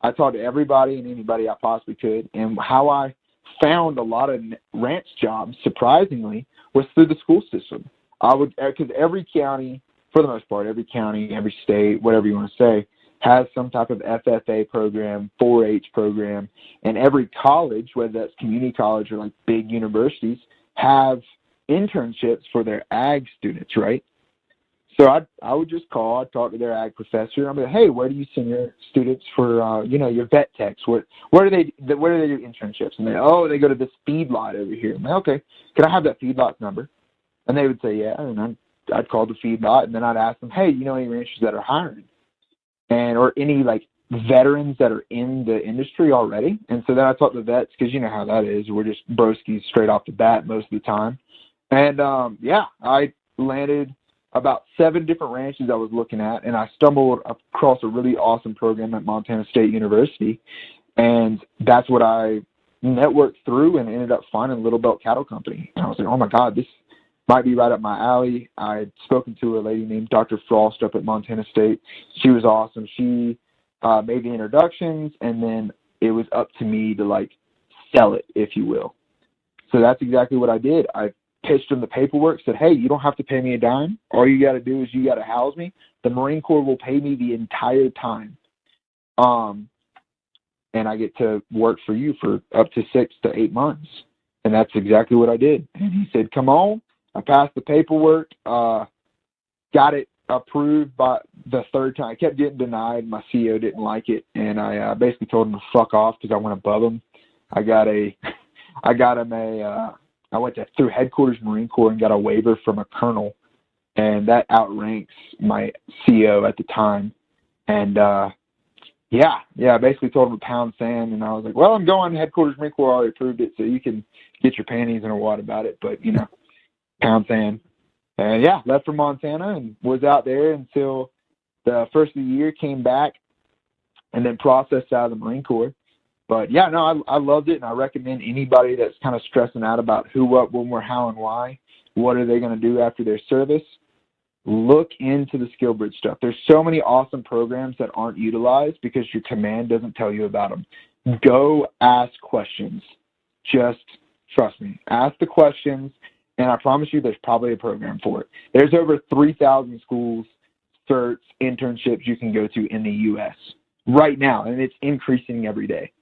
I talked to everybody and anybody I possibly could. And how I found a lot of ranch jobs, surprisingly, was through the school system. Because every county, for the most part, every county, every state, whatever you want to say, has some type of FFA program, 4-H program, and every college, whether that's community college or like big universities, have internships for their ag students, right? So I would just call, I'd talk to their ag professor, and I'd be like, hey, where do you send your students for, your vet techs? Where do they do internships? And they go to this feedlot over here. I'm like, okay, can I have that feedlot's number? And they would say, yeah, and I'd call the feedlot, and then I'd ask them, hey, you know any ranchers that are hiring? Or any like veterans that are in the industry already. And so then I talked to vets, because you know how that is. We're just broskies straight off the bat most of the time. And I landed about 7 different ranches I was looking at, and I stumbled across a really awesome program at Montana State University. And that's what I networked through and ended up finding Litte Belt Cattle Company. And I was like, oh my God, this might be right up my alley. I had spoken to a lady named Dr. Frost up at Montana State. She was awesome. She made the introductions, and then it was up to me to like sell it, if you will. So that's exactly what I did. I pitched them the paperwork, said, hey, you don't have to pay me a dime. All you got to do is you got to house me. The Marine Corps will pay me the entire time. And I get to work for you for up to 6 to 8 months. And that's exactly what I did. And he said, come on. I passed the paperwork, got it approved by the third time. I kept getting denied. My CEO didn't like it, and I basically told him to fuck off because I went above him. I went through headquarters Marine Corps and got a waiver from a colonel, and that outranks my CEO at the time. And I basically told him to pound sand, and I was like, well, I'm going headquarters Marine Corps already approved it, so you can get your panties in a wad about it, but pound sand. And left for Montana and was out there until the first of the year, came back, and then processed out of the Marine Corps. But I loved it, and I recommend anybody that's kind of stressing out about who, what, when, where, how, and why, what are they going to do after their service, look into the SkillBridge stuff. There's so many awesome programs that aren't utilized because your command doesn't tell you about them. Go ask questions. Just trust me. Ask the questions. And I promise you there's probably a program for it. There's over 3,000 schools, certs, internships you can go to in the U.S. right now, and it's increasing every day.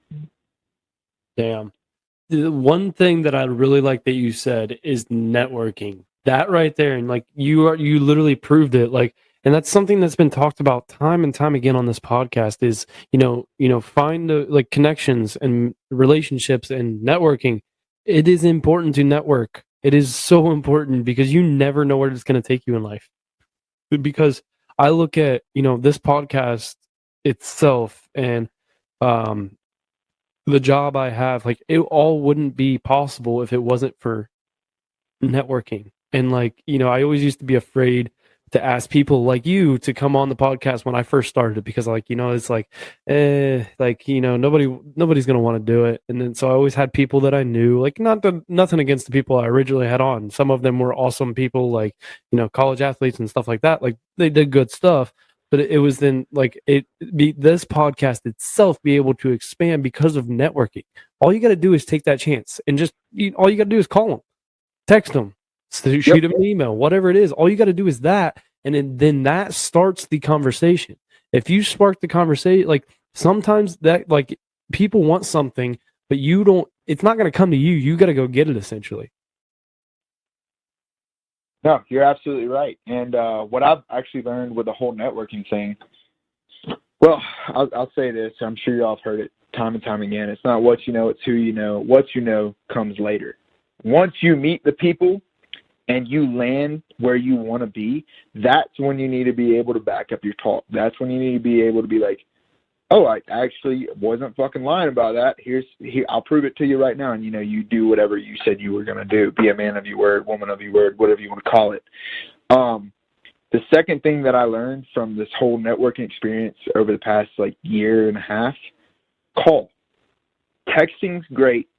Damn. The one thing that I really like that you said is networking. That right there, and like you literally proved it. Like, and that's something that's been talked about time and time again on this podcast is, find the like connections and relationships and networking. It is important to network. It is so important because you never know where it's going to take you in life. Because I look at, this podcast itself and the job I have, like it all wouldn't be possible if it wasn't for networking. And like, I always used to be afraid to ask people like you to come on the podcast when I first started, because like, it's like, nobody's going to want to do it. And then, so I always had people that I knew, like nothing against the people I originally had on. Some of them were awesome people, like, college athletes and stuff like that. Like they did good stuff, but it was then like this podcast itself be able to expand because of networking. All you got to do is take that chance and just, all you got to do is call them, text them, shoot them an email, whatever it is. All you got to do is that, and then that starts the conversation. If you spark the conversation, like sometimes that, like, people want something, but you don't. It's not going to come to you. You got to go get it, essentially. No, you're absolutely right. And what I've actually learned with the whole networking thing, well, I'll say this. I'm sure y'all have heard it time and time again. It's not what you know, it's who you know. What you know comes later. Once you meet the people and you land where you want to be, that's when you need to be able to back up your talk. That's when you need to be able to be like, oh, I actually wasn't fucking lying about that. Here, I'll prove it to you right now. And, you do whatever you said you were going to do. Be a man of your word, woman of your word, whatever you want to call it. The second thing that I learned from this whole networking experience over the past, year and a half, call. Texting's great,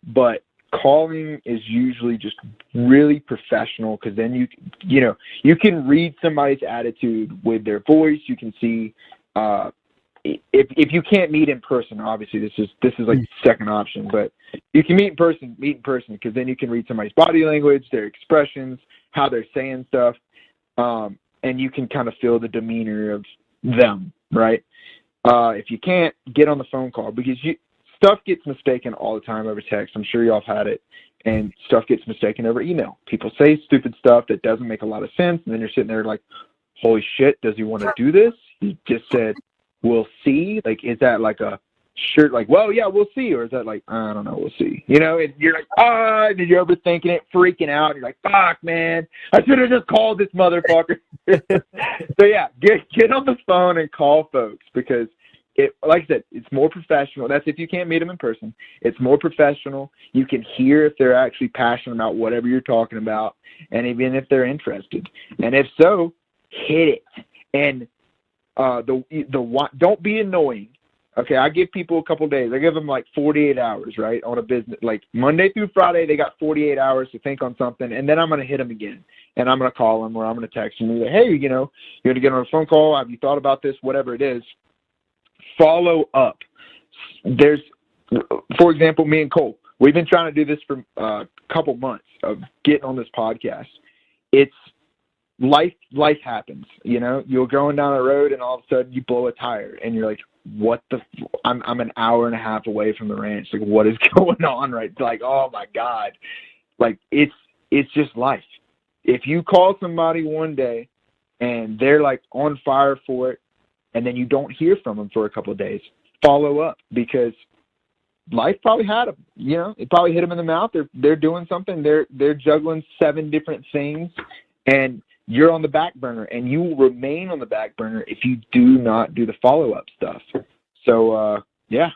but calling is usually just really professional, because then you can read somebody's attitude with their voice. You can see if you can't meet in person, obviously this is like the second option, but you can meet in person because then you can read somebody's body language, their expressions, how they're saying stuff, and you can kind of feel the demeanor of them, right? If you can't, get on the phone call, because stuff gets mistaken all the time over text. I'm sure y'all have had it. And stuff gets mistaken over email. People say stupid stuff that doesn't make a lot of sense. And then you're sitting there like, holy shit, does he want to do this? He just said, we'll see. Like, is that like a shirt? Like, well, yeah, we'll see. Or is that like, I don't know, we'll see. And you're like, and you're overthinking it, freaking out. And you're like, fuck, man, I should have just called this motherfucker. So yeah, get on the phone and call folks, because like I said, it's more professional. That's if you can't meet them in person. It's more professional. You can hear if they're actually passionate about whatever you're talking about, and even if they're interested. And if so, hit it. And don't be annoying. Okay, I give people a couple days. I give them 48 hours, right, on a business. Like Monday through Friday, they got 48 hours to think on something, and then I'm going to hit them again. And I'm going to call them, or I'm going to text them and be like, hey, you're going to get on a phone call. Have you thought about this? Whatever it is. Follow up. For example, me and Cole, we've been trying to do this for a couple months of getting on this podcast. It's life happens, you're going down a road and all of a sudden you blow a tire and you're like, I'm an hour and a half away from the ranch. Like, what is going on? Right. Like, oh my God. Like, it's just life. If you call somebody one day and they're like on fire for it, and then you don't hear from them for a couple of days, follow up, because life probably had them. It probably hit them in the mouth. They're doing something. They're juggling 7 different things, and you're on the back burner, and you will remain on the back burner if you do not do the follow-up stuff. So, yeah.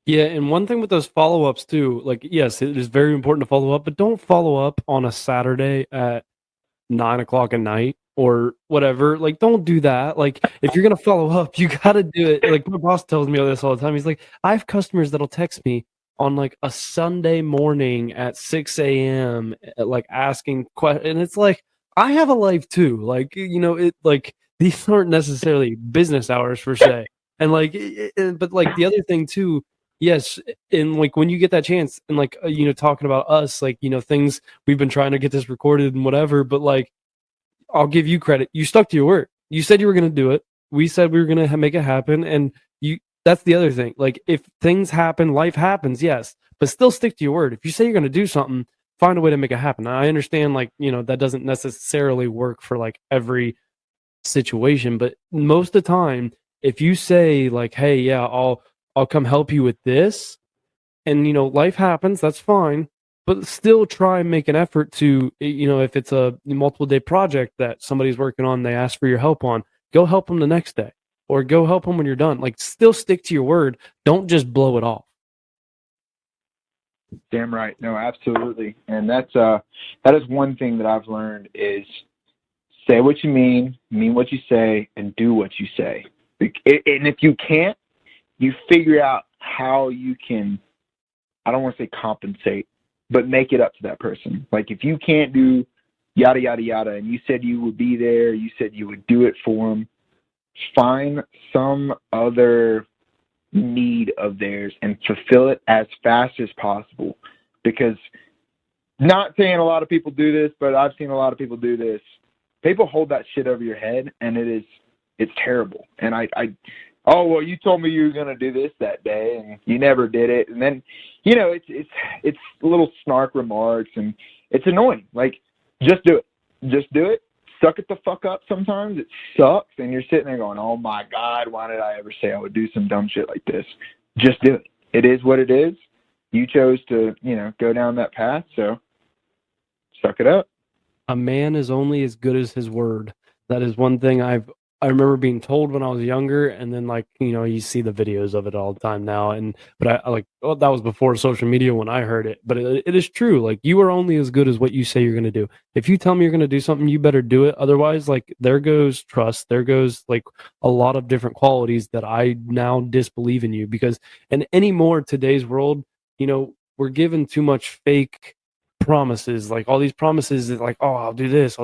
Yeah, and one thing with those follow-ups too, like, yes, it is very important to follow up, but don't follow up on a Saturday at 9:00 at night or whatever. Like, don't do that. Like, if you're gonna follow up, you gotta do it. Like, my boss tells me all this all the time. He's like, I have customers that'll text me on like a Sunday morning at 6 a.m. like asking questions, and it's like, I have a life too. Like, these aren't necessarily business hours per se. And but like the other thing too, yes, and like when you get that chance, and like talking about us, like things, we've been trying to get this recorded and whatever, but like, I'll give you credit. You stuck to your word. You said you were going to do it. We said we were going to make it happen, and that's the other thing. Like, if things happen, life happens, yes, but still stick to your word. If you say you're going to do something, find a way to make it happen. Now, I understand, like, that doesn't necessarily work for like every situation, but most of the time, if you say like, hey, yeah, I'll come help you with this, and life happens, that's fine, but still try and make an effort to, if it's a multiple day project that somebody's working on, they ask for your help on, go help them the next day, or go help them when you're done. Like, still stick to your word. Don't just blow it off. Damn right. No, absolutely. And that is one thing that I've learned is Say what you mean what you say, and do what you say. And if you can't, you figure out how you can, I don't want to say compensate, but make it up to that person. Like, if you can't do yada, yada, yada, and you said you would be there, you said you would do it for them, find some other need of theirs and fulfill it as fast as possible. Because, not saying a lot of people do this, but I've seen a lot of people do this. People hold that shit over your head, and it's terrible. And oh, well, you told me you were going to do this that day, and you never did it. And then, it's little snark remarks, and it's annoying. Like, just do it. Just do it. Suck it the fuck up sometimes. It sucks, and you're sitting there going, oh, my God, why did I ever say I would do some dumb shit like this? Just do it. It is what it is. You chose to, go down that path, so suck it up. A man is only as good as his word. That is one thing I remember being told when I was younger, and then you see the videos of it all the time now. But that was before social media when I heard it. But it is true. Like, you are only as good as what you say you're going to do. If you tell me you're going to do something, you better do it. Otherwise, there goes trust. There goes a lot of different qualities that I now disbelieve in you, because in any more today's world, we're given too much fake promises, all these promises that oh, I'll do this,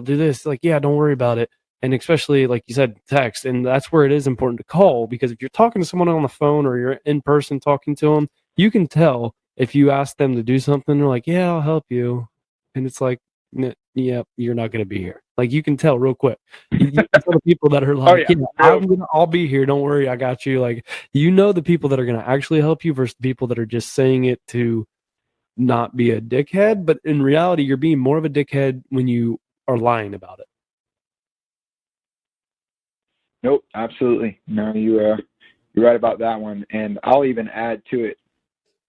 yeah, don't worry about it. And especially, like you said, text. And that's where it is important to call, because if you're talking to someone on the phone or you're in person talking to them, you can tell if you ask them to do something, they're like, yeah, I'll help you. And it's like, yeah, you're not going to be here. You can tell real quick. You can tell the people that are like, oh, yeah, I'll be here. Don't worry. I got you. The people that are going to actually help you versus the people that are just saying it to not be a dickhead. But in reality, you're being more of a dickhead when you are lying about it. Nope, absolutely. No, you're right about that one. And I'll even add to it.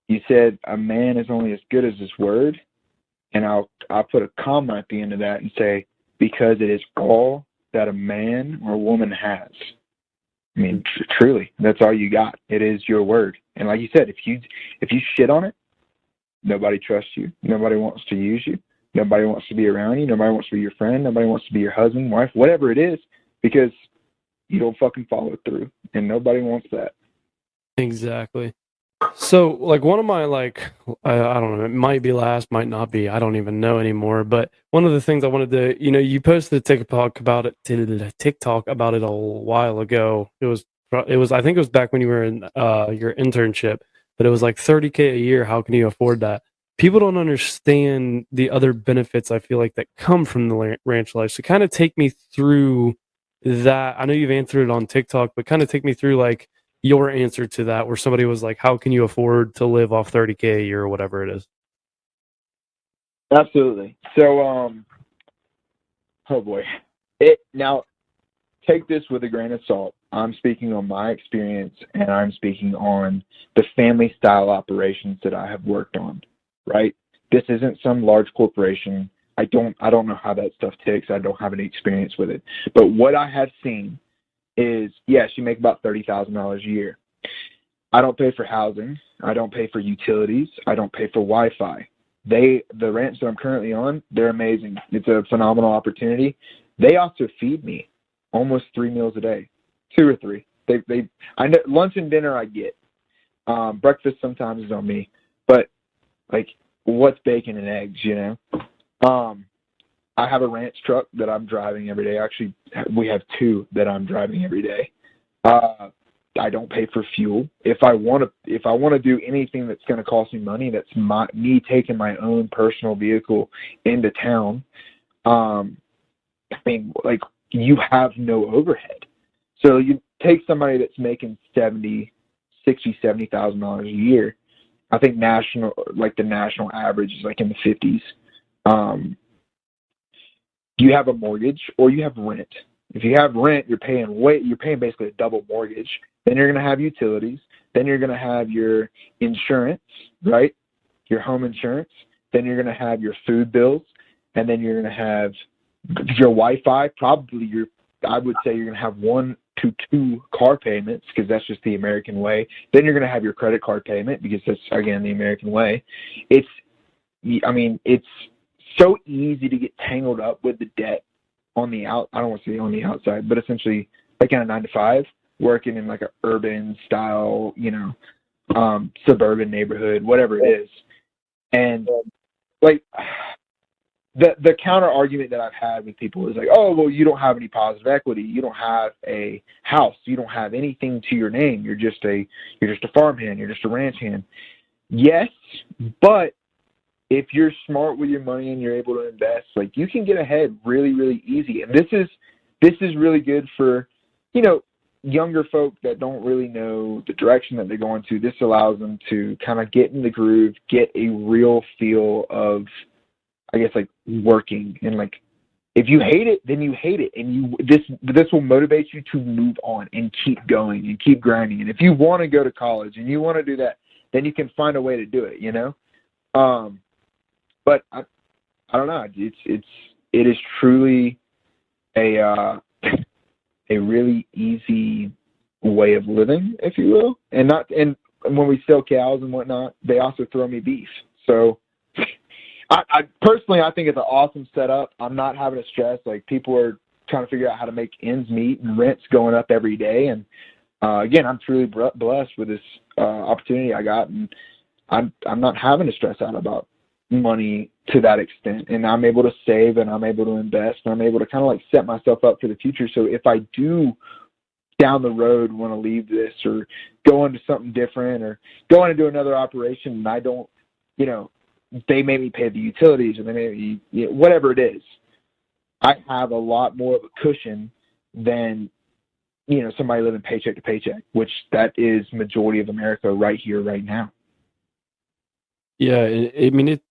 You said a man is only as good as his word, and I'll put a comma at the end of that and say, because it is all that a man or a woman has. I mean, truly, that's all you got. It is your word. And like you said, if you shit on it, nobody trusts you. Nobody wants to use you. Nobody wants to be around you. Nobody wants to be your friend. Nobody wants to be your husband, wife, whatever it is, because you don't fucking follow through, and nobody wants that. Exactly. So, one of my, I don't know, it might be last, might not be, I don't even know anymore, but one of the things I wanted to, you posted a TikTok about it a while ago. It was, I think it was back when you were in your internship, but it was $30K a year. How can you afford that? People don't understand the other benefits, I feel that come from the ranch life. So kind of take me through that. I know you've answered it on TikTok, but kind of take me through your answer to that, where somebody was like, how can you afford to live off 30K a year or whatever it is? Absolutely. So, oh boy. Now, take this with a grain of salt. I'm speaking on my experience, and I'm speaking on the family style operations that I have worked on, right? This isn't some large corporation. I don't know how that stuff ticks. I don't have any experience with it. But what I have seen is, yes, you make about $30,000 a year. I don't pay for housing. I don't pay for utilities. I don't pay for Wi-Fi. The ranch that I'm currently on, they're amazing. It's a phenomenal opportunity. They also feed me almost 3 meals a day, 2 or 3. I know lunch and dinner I get. Breakfast sometimes is on me, but what's bacon and eggs, I have a ranch truck that I'm driving every day. Actually, we have 2 that I'm driving every day. I don't pay for fuel. If I want to do anything that's going to cost me money, that's me taking my own personal vehicle into town. You have no overhead. So you take somebody that's making $70,000 a year. I think the national average is in the 50s. You have a mortgage or you have rent. If you have rent, you're paying basically a double mortgage. Then you're going to have utilities. Then you're going to have your insurance, right? Your home insurance. Then you're going to have your food bills, and then you're going to have your Wi-Fi. I would say you're going to have 1 to 2 car payments, because that's just the American way. Then you're going to have your credit card payment, because that's, again, the American way. It's so easy to get tangled up with the debt on the I don't want to say on the outside, but essentially like in a 9 to 5, working in like an urban style, suburban neighborhood, whatever it is. And like the counter argument that I've had with people is like, oh, well, you don't have any positive equity. You don't have a house. You don't have anything to your name. You're just a farmhand. You're just a ranch hand. Yes, but if you're smart with your money and you're able to invest, like you can get ahead really, really easy. And this is really good for, younger folk that don't really know the direction that they're going to. This allows them to kind of get in the groove, get a real feel of, I guess, like working. And like, if you hate it, then you hate it. And this will motivate you to move on and keep going and keep grinding. And if you want to go to college and you want to do that, then you can find a way to do it, But I don't know. It is truly a really easy way of living, if you will. And when we sell cows and whatnot, they also throw me beef. So I personally, I think it's an awesome setup. I'm not having to stress. Like, people are trying to figure out how to make ends meet, and rent's going up every day. And again, I'm truly blessed with this opportunity I got, and I'm not having to stress out about money to that extent. And I'm able to save, and I'm able to invest, and I'm able to kind of like set myself up for the future. So if I do down the road want to leave this or go into something different or go into another operation, and I don't, they made me pay the utilities, or they made me, whatever it is, I have a lot more of a cushion than, somebody living paycheck to paycheck, which that is majority of America right here, right now. Yeah. I mean, it,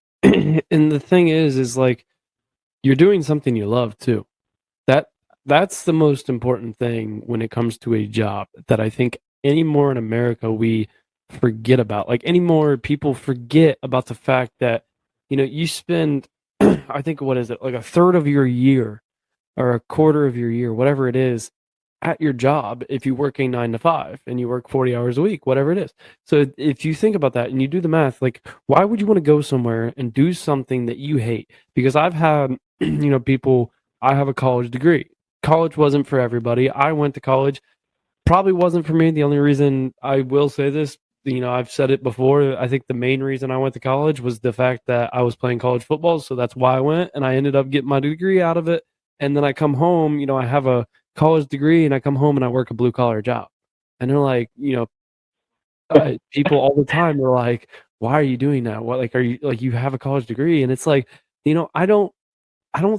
and the thing is like, you're doing something you love too. That's the most important thing when it comes to a job that I think anymore in America we forget about. Like, anymore people forget about the fact that, you spend, I think, what is it, like a third of your year or a quarter of your year, whatever it is, at your job if you work a 9 to 5 and you work 40 hours a week, whatever it is. So if you think about that and you do the math, like, why would you want to go somewhere and do something that you hate? Because I've had, people, I have a college degree. College wasn't for everybody. I went to college, probably wasn't for me. The only reason I will say this, I've said it before, I think the main reason I went to college was the fact that I was playing college football. So that's why I went, and I ended up getting my degree out of it. And then I come home, I have a college degree, and I come home and I work a blue collar job. And they're like, people all the time are like, why are you doing that? What, like, are you, like, you have a college degree? And it's like, I don't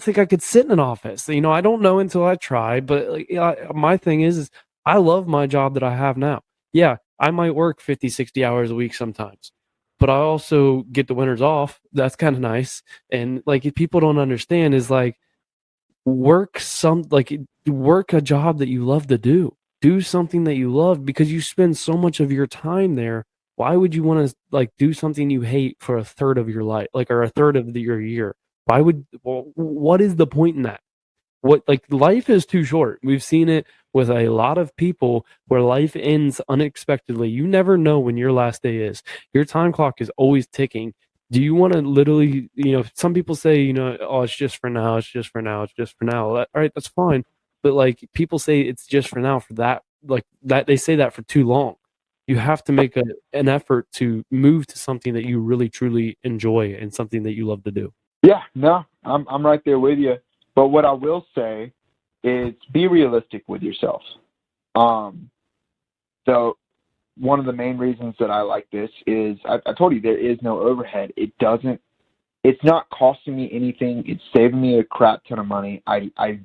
think I could sit in an office. I don't know until I try. But like, my thing is I love my job that I have now. Yeah, I might work 50, 60 hours a week sometimes, but I also get the winters off. That's kind of nice. And like, if people don't understand is like, work a job that you love to do. Do something that you love, because you spend so much of your time there. Why would you want to like do something you hate for a third of your life, like, or a third of your year? What is the point in that? Life is too short. We've seen it with a lot of people where life ends unexpectedly. You never know when your last day is. Your time clock is always ticking. Do you want to literally, some people say, oh, it's just for now. It's just for now. It's just for now. All right, that's fine. But like, people say it's just for now for that, like that, they say that for too long. You have to make an effort to move to something that you really, truly enjoy and something that you love to do. Yeah, no, I'm right there with you. But what I will say is be realistic with yourself. So one of the main reasons that I like this is I told you there is no overhead. It's not costing me anything. It's saving me a crap ton of money. I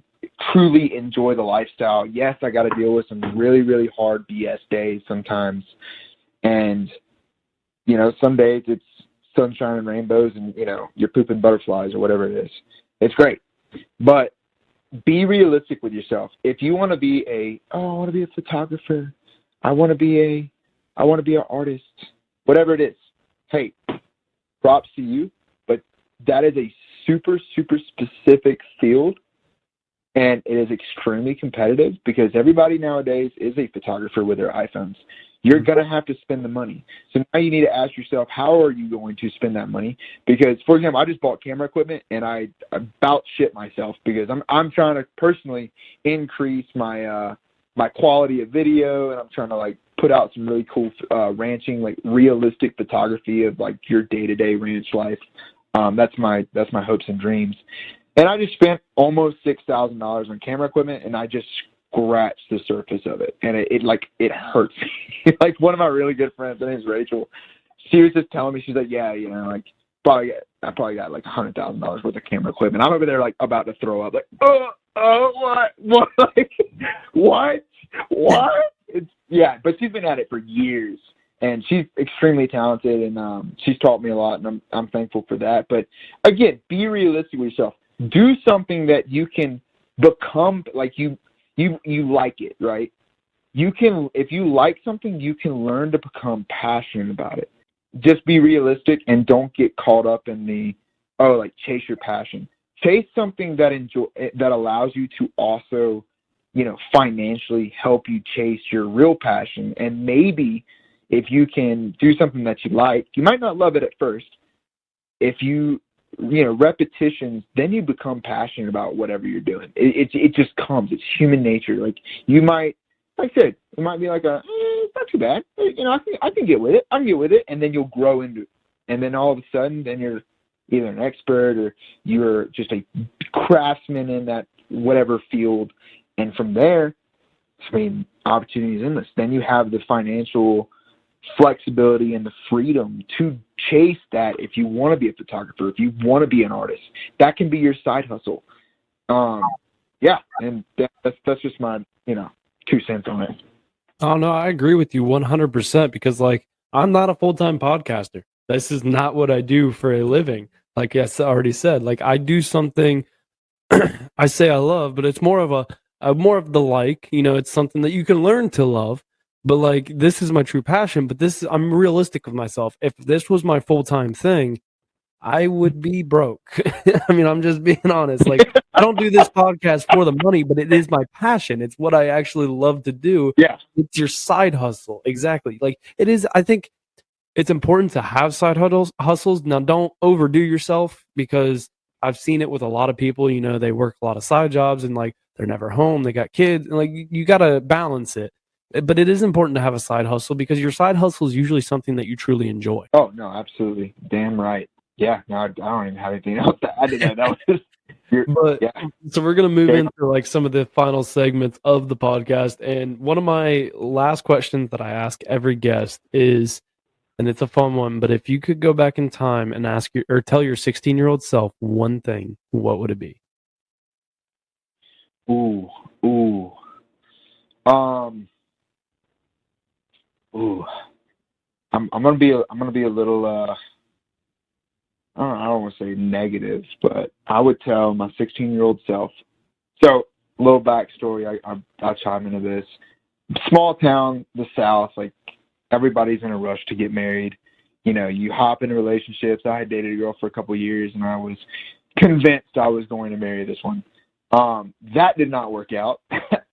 truly enjoy the lifestyle. Yes, I got to deal with some really, really hard BS days sometimes. And, some days it's sunshine and rainbows and, you're pooping butterflies or whatever it is. It's great. But be realistic with yourself. If you want to be I want to be a photographer. I want to be an artist, whatever it is. Hey, props to you, but that is a super, super specific field. And it is extremely competitive because everybody nowadays is a photographer with their iPhones. You're going to have to spend the money. So now you need to ask yourself, how are you going to spend that money? Because, for example, I just bought camera equipment, and I about shit myself because I'm trying to personally increase my my quality of video, and I'm trying to, like, put out some really cool ranching, like, realistic photography of, like, your day-to-day ranch life. That's my hopes and dreams. And I just spent almost $6,000 on camera equipment, and I just scratched the surface of it, and it hurts. Like, one of my really good friends, her name's Rachel, she was just telling me, she's like, yeah, you know, like, I probably got like $100,000 worth of camera equipment. I'm over there like about to throw up, like, what, like, what? Yeah, but she's been at it for years, and she's extremely talented, and she's taught me a lot, and I'm thankful for that. But again, be realistic with yourself. Do something that you can become, like, you like it, right? You can, if you like something, you can learn to become passionate about it. Just be realistic and don't get caught up in the, like, chase your passion. Chase something that allows you to also, you know, financially help you chase your real passion. And maybe if you can do something that you like, you might not love it at first. If you know, repetitions, then you become passionate about whatever you're doing. It just comes. It's human nature. Like, you might, like I said, it might be like it's not too bad. You know, I can get with it. I can get with it, and then you'll grow into it. And then all of a sudden, then you're either an expert or you're just a craftsman in that whatever field. And from there, I mean, opportunities endless. Then you have the financial flexibility and the freedom to chase that. If you want to be a photographer, if you want to be an artist, that can be your side hustle. Yeah, and that's just my, you know, 2 cents on it. Oh no, I agree with you 100% because, like, I'm not a full-time podcaster. This is not what I do for a living. Like I already said, like, I do something I say I love, but it's more of the like, you know, it's something that you can learn to love. But, like, this is my true passion, but I'm realistic with myself. If this was my full-time thing, I would be broke. I mean, I'm just being honest. Like, I don't do this podcast for the money, but it is my passion. It's what I actually love to do. Yeah. It's your side hustle. Exactly. Like, it is, I think it's important to have side hustles. Now, don't overdo yourself, because I've seen it with a lot of people. You know, they work a lot of side jobs and, like, they're never home. They got kids. And, like, you got to balance it. But it is important to have a side hustle, because your side hustle is usually something that you truly enjoy. Oh, no, absolutely. Damn right. Yeah, no, I don't even have anything else to add to that. That was just, yeah. So we're going to move into, like, some of the final segments of the podcast. And one of my last questions that I ask every guest is, and it's a fun one, but if you could go back in time and tell your 16-year-old self one thing, what would it be? I'm gonna be a little I don't want to say negative, but I would tell my 16-year-old self. So, a little backstory. I'll chime into this. Small town, the South. Like, everybody's in a rush to get married. You know, you hop into relationships. I had dated a girl for a couple of years, and I was convinced I was going to marry this one. That did not work out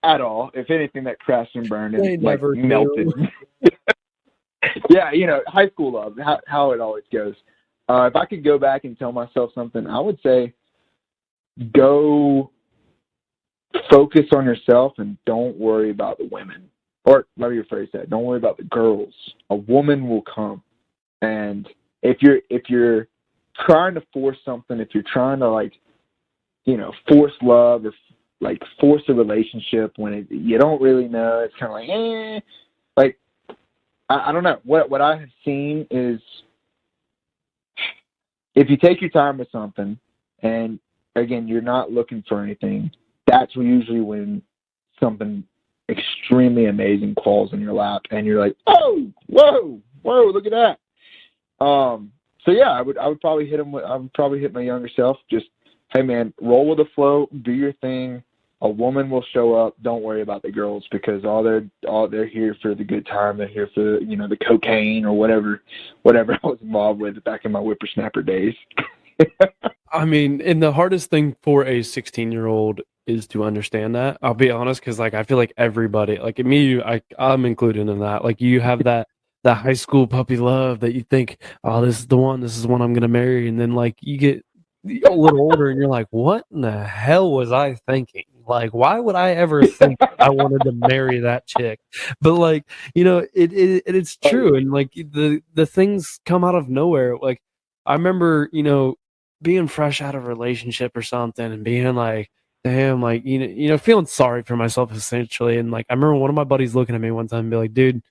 at all. If anything, that crashed and burned and, like, melted. Yeah, you know, high school love, how it always goes. If I could go back and tell myself something, I would say go focus on yourself and don't worry about the women. Or let me rephrase that. Don't worry about the girls. A woman will come. And if you're trying to force something, if you're trying to, like, you know, force love or, like, force a relationship when you don't really know, it's kind of like, like, I don't know. What I have seen is, if you take your time with something, and again, you're not looking for anything, that's usually when something extremely amazing falls in your lap, and you're like, oh, whoa, look at that. So yeah, I would probably hit my younger self. Just, hey man, roll with the flow, do your thing. A woman will show up. Don't worry about the girls, because they're here for the good time. They're here for, you know, the cocaine or whatever I was involved with back in my whippersnapper days. I mean, and the hardest thing for a 16-year-old is to understand that. I'll be honest, because like I feel like everybody, like me, I'm included in that. Like you have that high school puppy love that you think, oh, this is the one I'm gonna marry, and then like you get a little older and you're like, what in the hell was I thinking? Like, why would I ever think I wanted to marry that chick? But like, it's true, and like the things come out of nowhere. Like I remember, being fresh out of a relationship or something and being like, damn, like, feeling sorry for myself essentially. And like, I remember one of my buddies looking at me one time and be like, dude,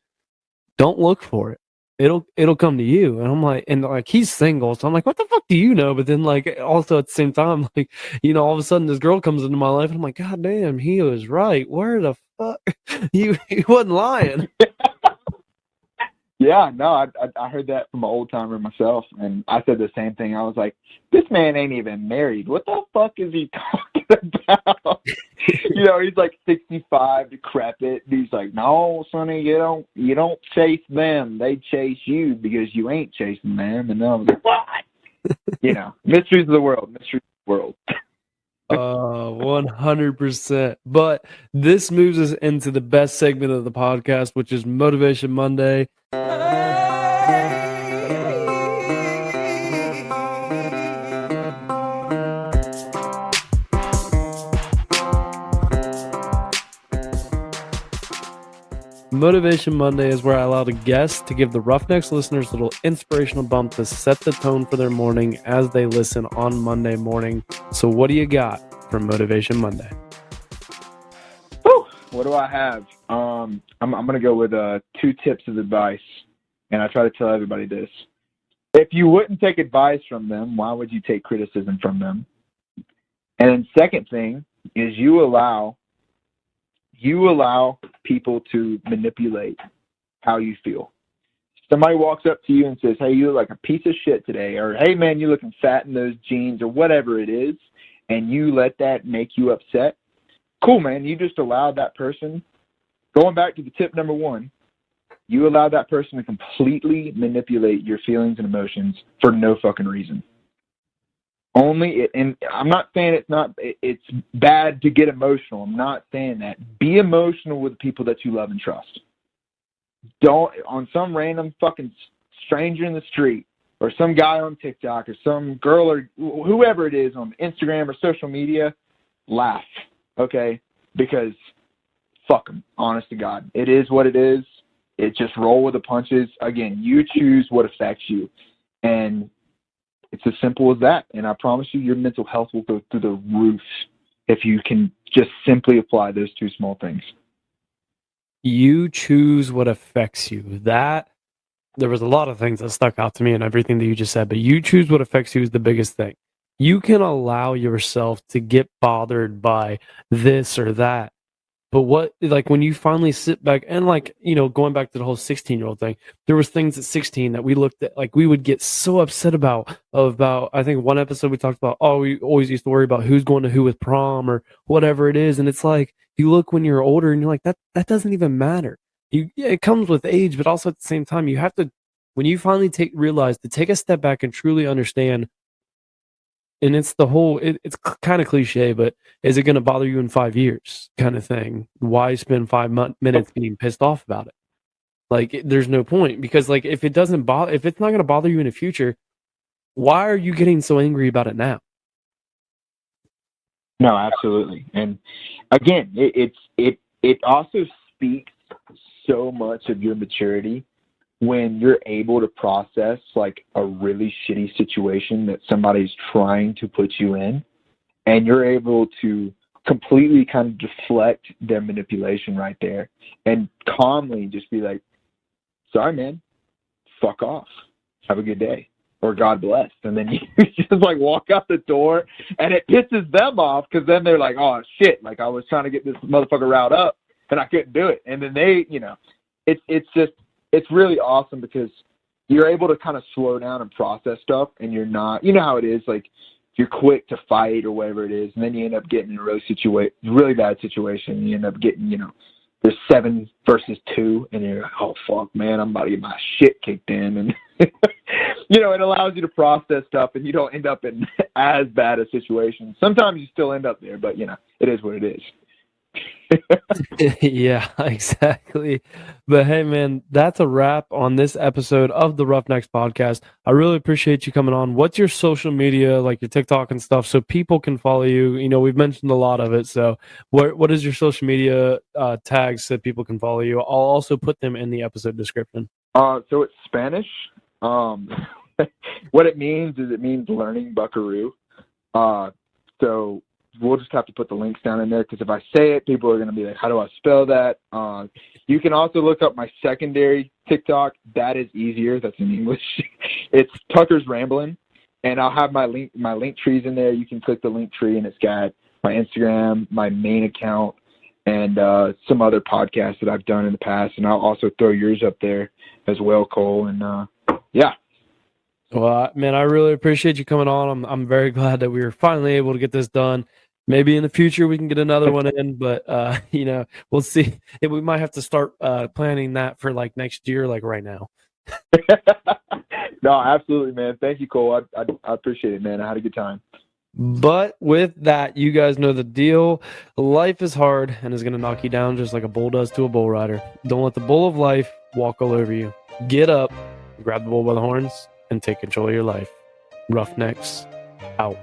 don't look for it. It'll come to you. And I'm like, and like, he's single. So I'm like, what the fuck do you know? But then like, also at the same time, like, all of a sudden this girl comes into my life and I'm like, God damn, he was right. Where the fuck? He wasn't lying. Yeah, no, I heard that from an old timer myself, and I said the same thing. I was like, this man ain't even married. What the fuck is he talking about? He's like 65, decrepit. And he's like, no, Sonny, you don't chase them. They chase you because you ain't chasing them. And then I was like, what? Mysteries of the world. 100%. But this moves us into the best segment of the podcast, which is Motivation Monday. Motivation Monday is where I allow the guests to give the Roughnecks listeners a little inspirational bump to set the tone for their morning as they listen on Monday morning. So what do you got for Motivation Monday? Whew, what do I have? I'm going to go with 2 tips of advice, and I try to tell everybody this. If you wouldn't take advice from them, why would you take criticism from them? And then second thing is you allow people to manipulate how you feel. Somebody walks up to you and says, hey, you look like a piece of shit today, or hey, man, you're looking fat in those jeans, or whatever it is, and you let that make you upset. Cool, man. You just allowed that person, going back to the tip number 1, you allowed that person to completely manipulate your feelings and emotions for no fucking reason. And I'm not saying it's bad to get emotional. I'm not saying that. Be emotional with the people that you love and trust. Don't, on some random fucking stranger in the street, or some guy on TikTok, or some girl, or whoever it is on Instagram or social media, laugh, okay? Because fuck them, honest to God. It is what it is. It just roll with the punches. Again, you choose what affects you. And it's as simple as that. And I promise you, your mental health will go through the roof if you can just simply apply those 2 small things. You choose what affects you. That, there was a lot of things that stuck out to me and everything that you just said, but you choose what affects you is the biggest thing. You can allow yourself to get bothered by this or that. But what, like, when you finally sit back and, like, going back to the whole 16-year-old thing, there was things at 16 that we looked at, like, we would get so upset about, I think one episode we talked about, we always used to worry about who's going to who with prom or whatever it is. And it's like, you look when you're older and you're like, that doesn't even matter. It comes with age, but also at the same time, you have to, when you finally realize to take a step back and truly understand. And it's the whole, it's kind of cliche, but is it going to bother you in 5 years kind of thing? Why spend 5 minutes being pissed off about it? Like, there's no point, because like, if it's not going to bother you in the future, why are you getting so angry about it now? No, absolutely. And again, it also speaks so much of your maturity when you're able to process like a really shitty situation that somebody's trying to put you in, and you're able to completely kind of deflect their manipulation right there and calmly just be like, sorry, man, fuck off. Have a good day. Or God bless. And then you just like walk out the door, and it pisses them off, because then they're like, oh shit, like I was trying to get this motherfucker riled up and I couldn't do it. And then they, it's really awesome, because you're able to kind of slow down and process stuff, and you're not, how it is, like you're quick to fight or whatever it is, and then you end up getting in a really bad situation. You end up getting, there's 7 versus 2, and you're like, oh fuck, man, I'm about to get my shit kicked in, and it allows you to process stuff, and you don't end up in as bad a situation. Sometimes you still end up there, but it is what it is. Yeah, exactly. But hey, man, that's a wrap on this episode of the Roughnecks podcast. I really appreciate you coming on. What's your social media, like your TikTok and stuff, so people can follow you? We've mentioned a lot of it. So what is your social media tags so people can follow you? I'll also put them in the episode description. So it's Spanish. What it means is learning buckaroo. So we'll just have to put the links down in there, because if I say it, people are going to be like, how do I spell that? You can also look up my secondary TikTok. That is easier. That's in English. It's Tucker's Rambling, and I'll have my link trees in there. You can click the link tree, and it's got my Instagram, my main account, and some other podcasts that I've done in the past. And I'll also throw yours up there as well, Cole. And yeah. Well, man, I really appreciate you coming on. I'm very glad that we were finally able to get this done. Maybe in the future we can get another one in, but we'll see. We might have to start planning that for like next year, like right now. No, absolutely, man. Thank you, Cole. I appreciate it, man. I had a good time. But with that, you guys know the deal. Life is hard and is going to knock you down just like a bull does to a bull rider. Don't let the bull of life walk all over you. Get up, grab the bull by the horns, and take control of your life. Roughnecks out.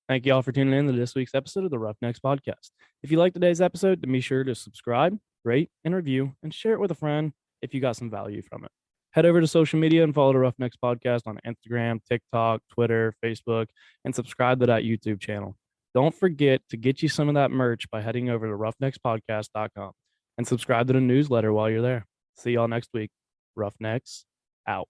Thank you all for tuning in to this week's episode of the Roughnecks podcast. If you liked today's episode, then be sure to subscribe, rate, and review, and share it with a friend if you got some value from it. Head over to social media and follow the Roughnecks podcast on Instagram, TikTok, Twitter, Facebook, and subscribe to that YouTube channel. Don't forget to get you some of that merch by heading over to roughneckspodcast.com and subscribe to the newsletter while you're there. See y'all next week. Roughnecks out.